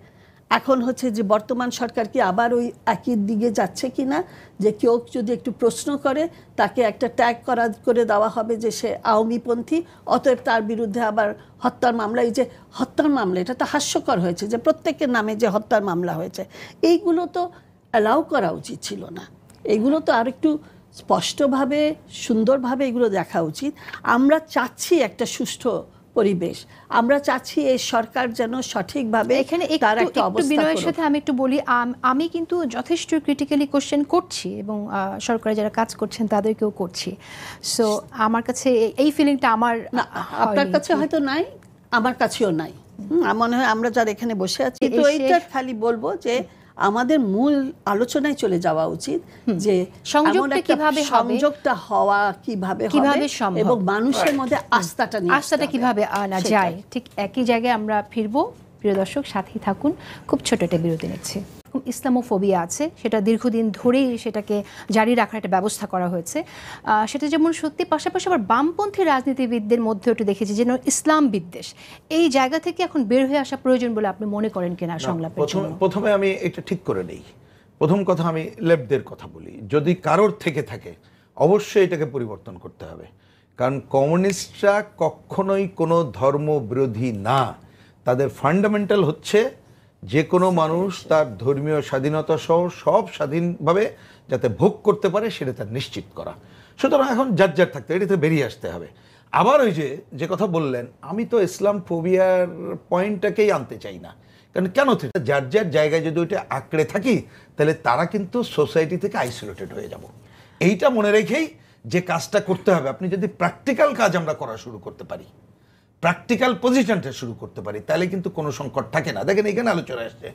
[SPEAKER 3] এখন হচ্ছে যে বর্তমান সরকার কি আবার ওই একই দিকে যাচ্ছে কিনা, যে কেউ যদি একটু প্রশ্ন করে তাকে একটা ট্যাগ করে দেওয়া হবে যে সে আওয়ামীপন্থী, অতএব তার বিরুদ্ধে আবার হত্যার মামলা। এই যে হত্যার মামলা, এটা তো হাস্যকর হয়েছে যে প্রত্যেকের নামে যে হত্যার মামলা হয়েছে, এইগুলো তো অ্যালাউ করা উচিত ছিল না। এইগুলো তো আর একটু স্পষ্টভাবে সুন্দরভাবে এগুলো দেখা উচিত। আমরা চাচ্ছি একটা সুষ্ঠু পরিবেশ। আমরা চাচ্ছি এই সরকার যেন সঠিকভাবে
[SPEAKER 1] এখানে
[SPEAKER 3] তার
[SPEAKER 1] একটু
[SPEAKER 3] একটা অবস্থা
[SPEAKER 1] বিনয়ের
[SPEAKER 3] করুক।
[SPEAKER 1] সাথে আমি একটু বলি, আমি কিন্তু যথেষ্ট ক্রিটিক্যালি কোশ্চেন করছি এবং সরকারে যারা কাজ করছেন তাদেরকেও করছি। সো আমার কাছে এই ফিলিংটা আমার
[SPEAKER 3] না, আপনার কাছে হয়তো নাই, আমার কাছেও নাই। আমার মনে হয় আমরা যারা এখানে বসে আছি, তো এইটা খালি বলবো যে আমাদের মূল আলোচনায় চলে যাওয়া উচিত যে
[SPEAKER 1] সংযোগটা কিভাবে হবে,
[SPEAKER 3] সংযোগটা হওয়া কিভাবে
[SPEAKER 1] সম্ভব
[SPEAKER 3] এবং মানুষের মধ্যে আস্থাটা
[SPEAKER 1] কিভাবে আনা যায়। ঠিক একই জায়গায় আমরা ফিরবো। প্রিয় দর্শক, সাথেই থাকুন। খুব ছোট একটা বিরতি নিচ্ছি। ইসলামোফোবিয়া আছে, সেটা দীর্ঘদিন ধরেই সেটাকে জারি রাখার একটা ব্যবস্থা করা হয়েছে। সেটা যেমন সত্যি, পাশাপাশি আবার বামপন্থী রাজনীতিবিদদের মধ্যে একটু দেখেছি যেন ইসলাম বিদ্বেষ, এই জায়গা থেকে এখন বের হয়ে আসা প্রয়োজন বলে আপনি মনে করেন কিনা সংলাপের জন্য?
[SPEAKER 2] প্রথমে আমি এটা ঠিক করে নেই। প্রথম কথা, আমি লেফটদের কথা বলি। যদি কারোর থেকে থাকে অবশ্যই এটাকে পরিবর্তন করতে হবে, কারণ কমিউনিস্টরা কখনোই কোনো ধর্ম বিরোধী না। তাদের ফান্ডামেন্টাল হচ্ছে যে কোনো মানুষ তার ধর্মীয় স্বাধীনতা সহ সব স্বাধীনভাবে যাতে ভোগ করতে পারে সেটা তার নিশ্চিত করা। সুতরাং এখন যার যার থাকতে এটাতে বেরিয়ে আসতে হবে। আবার ওই যে কথা বললেন, আমি তো ইসলাম ফোবিয়ার পয়েন্টটাকেই আনতে চাই না। কারণ কেন থেকে যার যার জায়গায় যদি ওইটা আঁকড়ে থাকি তাহলে তারা কিন্তু সোসাইটি থেকে আইসোলেটেড হয়ে যাব। এইটা মনে রেখেই যে কাজটা করতে হবে, আপনি যদি প্র্যাকটিক্যাল কাজ আমরা করা শুরু করতে পারি, প্র্যাকটিক্যাল পজিশনটা শুরু করতে পারি, তাহলে কিন্তু কোনো সংকট থাকে না। দেখেন এখানে আলোচনা আসছে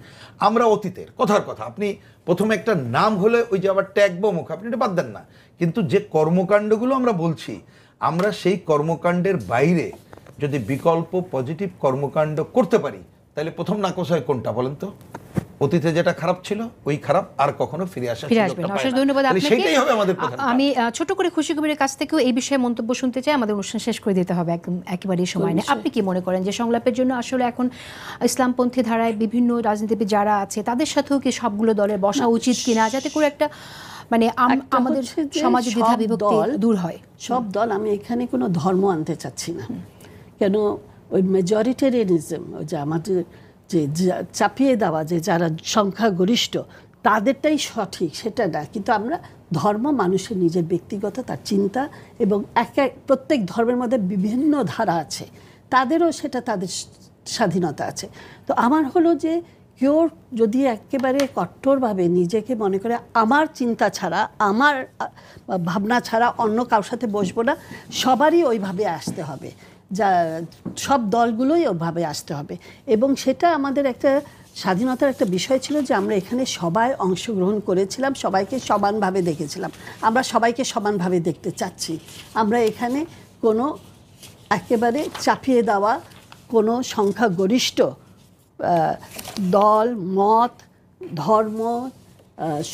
[SPEAKER 2] আমরা অতীতের কথার কথা। আপনি প্রথমে একটা নাম হলে ওই যে আবার ট্যাগ বা মুখ, আপনি এটা বাদ দেন না, কিন্তু যে কর্মকাণ্ডগুলো আমরা বলছি, আমরা সেই কর্মকাণ্ডের বাইরে যদি বিকল্প পজিটিভ কর্মকাণ্ড করতে পারি তাহলে প্রথম নাকচ হয় কোনটা বলেন তো? অতীতে যেটা খারাপ ছিল ওই খারাপ আর কখনো ফিরে আসবে না।
[SPEAKER 1] অশেষ ধন্যবাদ আপনাকে।
[SPEAKER 2] সেটাই হবে আমাদের প্রধান কাজ।
[SPEAKER 1] আমি ছোট করে খুশি কবিরের কাছ থেকেও এই বিষয়ে মন্তব্য শুনতে চাই। আমাদের অনুষ্ঠান শেষ করে দিতে হবে, একদম একেবারেই সময় নেই। আপনি কি মনে করেন যে সংলাপের জন্য আসলে এখন ইসলামপন্থী ধারায় বিভিন্ন রাজনীতিবিদ যারা আছে তাদের সাথেও কি সবগুলো দলের বসা উচিত কিনা, যাতে করে একটা মানে আমাদের সমাজে দ্বিধা বিভক্তি দূর হয়?
[SPEAKER 3] সব দল, আমি এখানে কোনো ধর্ম আনতে চাচ্ছি না, কেন ওই মেজরিটেরিয়ানিজম, ওই যে আমাদের যে চাপিয়ে দেওয়া যে যারা সংখ্যাগরিষ্ঠ তাদেরটাই সঠিক সেটা না, কিন্তু আমরা ধর্ম মানুষের নিজের ব্যক্তিগত তার চিন্তা, এবং প্রত্যেক ধর্মের মধ্যে বিভিন্ন ধারা আছে, তাদেরও সেটা তাদের স্বাধীনতা আছে। তো আমার হলো যে কেউ যদি একেবারে কঠোরভাবে নিজেকে মনে করে আমার চিন্তা ছাড়া, আমার ভাবনা ছাড়া অন্য কারোর সাথে বসবো না, সবারই ওইভাবে আসতে হবে, যা সব দলগুলোই ওইভাবে আসতে হবে। এবং সেটা আমাদের একটা স্বাধীনতার একটা বিষয় ছিল যে আমরা এখানে সবাই অংশগ্রহণ করেছিলাম, সবাইকে সমানভাবে দেখেছিলাম। আমরা সবাইকে সমানভাবে দেখতে চাচ্ছি। আমরা এখানে কোনো একেবারে চাপিয়ে দেওয়া কোনো সংখ্যাগরিষ্ঠ দল, মত, ধর্ম,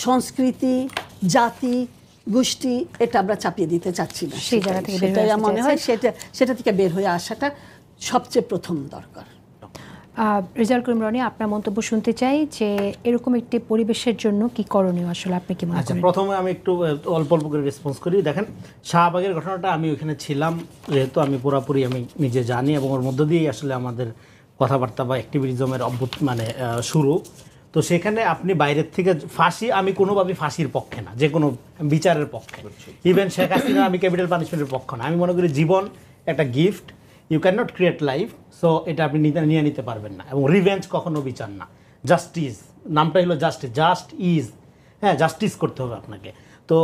[SPEAKER 3] সংস্কৃতি, জাতি, গোষ্ঠী এটা আমরা চাপিয়ে দিতে চাচ্ছি না।
[SPEAKER 1] সেই জায়গা থেকে
[SPEAKER 3] মনে হয় সেটা থেকে বের হয়ে আসাটা সবচেয়ে প্রথম দরকার।
[SPEAKER 1] রেজাউল করিম রনি, আপনার মন্তব্য শুনতে চাই যে এরকম একটি পরিবেশের জন্য কি করণীয় আসলে আপনি কি মনে করেন?
[SPEAKER 4] প্রথমে আমি একটু অল্প অল্প করে রেসপন্স করি। দেখেন, শাহবাগের ঘটনাটা আমি ওইখানে ছিলাম, যেহেতু আমি পুরোপুরি আমি নিজে জানি, এবং ওর মধ্য দিয়েই আসলে আমাদের কথাবার্তা বা অ্যাক্টিভিজমের শুরু। তো সেখানে আপনি বাইরের থেকে ফাঁসি, আমি কোনোভাবেই ফাঁসির পক্ষে না, যে কোনো বিচারের পক্ষে। ইভেন শেখ হাসিনা আমি ক্যাপিটাল পানিশমেন্টের পক্ষ না। আমি মনে করি জীবন একটা gift, you can not create life, so এটা আপনি নিয়ে নিতে পারবেন না। এবং রিভেঞ্জ কখনো বিচার না, জাস্টিস, নামটা হলো জাস্টিস, জাস্ট ইজ, হ্যাঁ, জাস্টিস করতে হবে আপনাকে। তো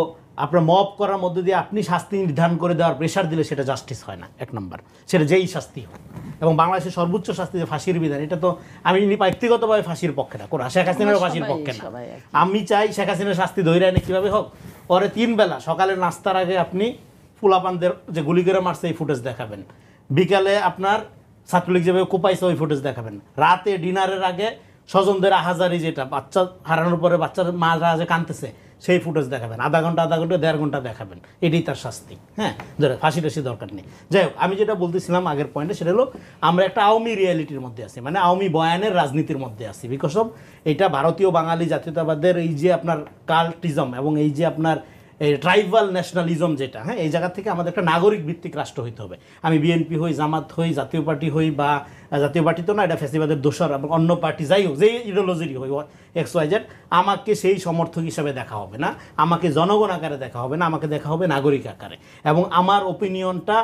[SPEAKER 4] আপনার মব করার মধ্যে দিয়ে আপনি শাস্তি নির্ধারণ করে দেওয়ার প্রেশার দিলে সেটা জাস্টিস হয় না, এক নম্বর, সেটা যেই শাস্তি হোক। এবং বাংলাদেশের সর্বোচ্চ শাস্তি যে ফাঁসির বিধান, এটা তো আমি ব্যক্তিগতভাবে ফাঁসির পক্ষে না, কোনো শেখ হাসিনারও ফাঁসির পক্ষে না। আমি চাই শেখ হাসিনার শাস্তি ধরে আনে কীভাবে হোক, পরে 3 বেলা সকালে নাস্তার আগে আপনি ফুলাপানদের যে গুলি করে মারছে এই ফুটেজ দেখাবেন, বিকালে আপনার ছাত্রলীগ যেভাবে কোপাইছে ওই ফুটেজ দেখাবেন, রাতে ডিনারের আগে স্বজনদের আহাজারি, যেটা বাচ্চা হারানোর পরে বাচ্চার মারা যে কাঁদতেছে সেই ফুটেজ দেখাবেন, আধা ঘন্টা 1.5 ঘন্টা দেখাবেন, এটাই তার শাস্তি। হ্যাঁ, ধরে ফাঁসি টাসি দরকার নেই। যাই হোক, আমি যেটা বলতেছিলাম আগের পয়েন্টে, সেটা হলো আমরা একটা আওয়ামী রিয়ালিটির মধ্যে আছি, মানে আওয়ামী বয়ানের রাজনীতির মধ্যে আছি। বিকজ অফ এটা ভারতীয় বাঙালি জাতীয়তাবাদের এই যে আপনার কাল্টিজম এবং এই যে আপনার এই ট্রাইবাল ন্যাশনালিজম যেটা, হ্যাঁ, এই জায়গা থেকে আমাদের একটা নাগরিক ভিত্তিক রাষ্ট্র হইতে হবে। আমি বিএনপি হই, জামাত হই, জাতীয় পার্টি হই, বা জাতীয় পার্টি তো না, এটা ফ্যাসিবাদের দোসর, এবং অন্য পার্টি যাই হোক, যেই ইডিওলজিরই হই, XYZ, আমাকে সেই সমর্থক হিসাবে দেখা হবে না, আমাকে জনগণ আকারে দেখা হবে না, আমাকে দেখা হবে নাগরিক আকারে। এবং আমার ওপিনিয়নটা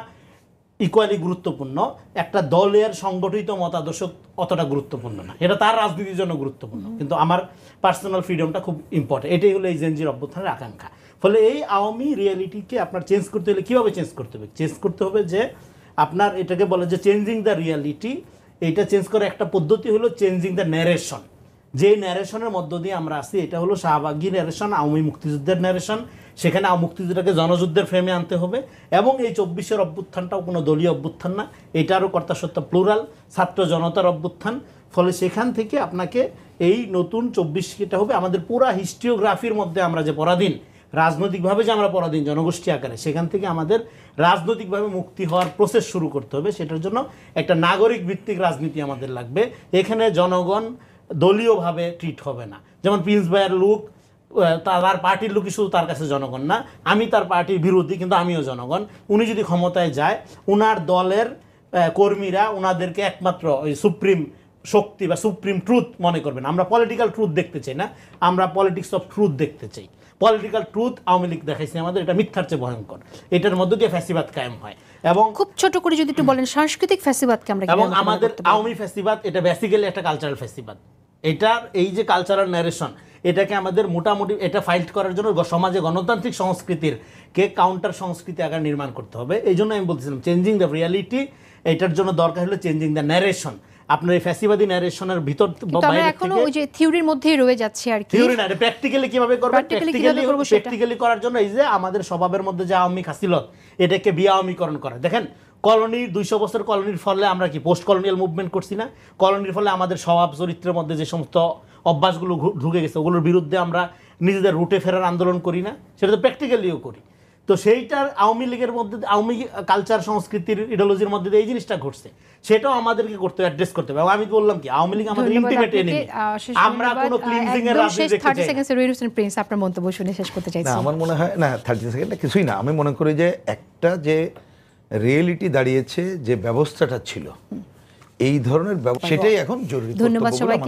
[SPEAKER 4] ইকুয়ালি গুরুত্বপূর্ণ, একটা দলের সংগঠিত মতাদর্শ অতটা গুরুত্বপূর্ণ না। এটা তার রাজনীতির জন্য গুরুত্বপূর্ণ, কিন্তু আমার পার্সোনাল ফ্রিডমটা খুব ইম্পর্টেন্ট। এটাই হলো এই জেনজির অভ্যুত্থানের আকাঙ্ক্ষা। ফলে এই আওয়ামী রিয়েলিটিকে আপনার চেঞ্জ করতে হলে কীভাবে চেঞ্জ করতে হবে? চেঞ্জ করতে হবে যে আপনার এটাকে বলে যে চেঞ্জিং দ্য রিয়ালিটি। এইটা চেঞ্জ করার একটা পদ্ধতি হলো চেঞ্জিং দ্য ন্যারেশন। যে ন্যারেশনের মধ্য দিয়ে আমরা আসি এটা হলো শাহবাগী ন্যারেশন, আওয়ামী মুক্তিযুদ্ধের ন্যারেশন। সেখানে মুক্তিযুদ্ধটাকে জনযুদ্ধের ফ্রেমে আনতে হবে। এবং এই 24-এর অভ্যুত্থানটাও কোনো দলীয় অভ্যুত্থান না, এটারও কর্তাসত্তা প্লুরাল, ছাত্র জনতার অভ্যুত্থান। ফলে সেখান থেকে আপনাকে এই নতুন 24-টা হবে আমাদের পুরা হিস্ট্রিওগ্রাফির মধ্যে আমরা যে পরাধীন, রাজনৈতিকভাবে যে আমরা পরাধীন জনগোষ্ঠী আকারে, সেখান থেকে আমাদের রাজনৈতিকভাবে মুক্তি হওয়ার প্রসেস শুরু করতে হবে। সেটার জন্য একটা নাগরিক ভিত্তিক রাজনীতি আমাদের লাগবে। এখানে জনগণ দলীয়ভাবে ট্রিট হবে না। যেমন প্রিন্স ভাইয়ের লোক, তার পার্টির লোকই শুধু তার কাছে জনগণ না, আমি তার পার্টির বিরোধী কিন্তু আমিও জনগণ। উনি যদি ক্ষমতায় যায়, উনার দলের কর্মীরা ওনাদেরকে একমাত্র ওই সুপ্রিম শক্তি বা সুপ্রিম ট্রুথ মনে করবেন। আমরা পলিটিক্যাল ট্রুথ দেখতে চাই না, আমরা পলিটিক্স অফ ট্রুথ দেখতে চাই। পলিটিক্যাল ট্রুথ আওয়ামী লীগ দেখাইছে আমাদের, এটা মিথ্যার চেয়ে ভয়ঙ্কর। এটার মধ্য দিয়ে ফ্যাসিবাদ কায়েম হয়। এবং
[SPEAKER 1] খুব ছোট করে যদি একটু বলেন সাংস্কৃতিক ফ্যাসিবাদকে আমরা
[SPEAKER 4] এবং
[SPEAKER 1] কিভাবে
[SPEAKER 4] আমাদের
[SPEAKER 1] করতে পারি?
[SPEAKER 4] আওয়ামী ফ্যাসিবাদ এটা বেসিক্যালি একটা কালচারাল ফ্যাসিবাদ। এটার এই যে কালচারাল ন্যারেশন, এটাকে আমাদের মোটামুটি এটা ফাইট করার জন্য সমাজে গণতান্ত্রিক সংস্কৃতির কে কাউন্টার সংস্কৃতি আকার নির্মাণ করতে হবে। এই জন্য আমি বলছিলাম চেঞ্জিং দ্য রিয়ালিটি। এটার জন্য দরকার হলো চেঞ্জিং দ্য ন্যারেশন। আপনার এই ফ্যাসিবাদী ন্যারেশনের ভিতর
[SPEAKER 1] আমরা এখনো ওই যে থিওরির মধ্যেই রয়ে যাচ্ছি আর কি।
[SPEAKER 4] থিওরি না, প্র্যাকটিক্যালি কিভাবে করবেন?
[SPEAKER 1] করব সেটা।
[SPEAKER 4] প্র্যাকটিক্যালি করার জন্য এই যে আমাদের স্বভাবের মধ্যে যে আওয়ামী খাসিলত, এটাকে বিআওয়ামীকরণ করা। দেখেন কলোনি 200 বছর কলোনির ফলে আমরা কি পোস্ট কলোনিয়াল মুভমেন্ট করছি না? কলোনির ফলে আমাদের স্বভাব চরিত্রের মধ্যে যে সমস্ত অভ্যাসগুলো ঢুকে গেছে, ওগুলোর বিরুদ্ধে আমরা নিজেদের রুটে ফেরার আন্দোলন করি না? সেটা তো প্র্যাকটিক্যালিও করি। তো সেইটার আওয়ামী লীগের মধ্যে, আওয়ামী কালচার সংস্কৃতির ইডিওলজির মধ্যে এই জিনিসটা ঘটছে, সেটাও আমাদেরকে করতে হবে, অ্যাড্রেস করতে হবে। এবং আমি বললাম কি আওয়ামী লীগ আমাদের ইন্টিমেট এনিমি। আমরা কোনো ক্লিনজিং এর রাজনীতি দেখতে চাই না।
[SPEAKER 1] 30 সেকেন্ডস রহিম হোসেন প্রিন্স আপনার মন্তব্য শুনে শেষ করতে চাইছি।
[SPEAKER 2] না, আমার মনে হয় না 30 সেকেন্ড কিছুই না। আমি মনে করি যে একটা যে রিয়েলিটি দাঁড়িয়েছে, যে ব্যবস্থাটা ছিল এই ধরনের সেটাই এখন জরুরি।
[SPEAKER 1] ধন্যবাদ সবাইকে।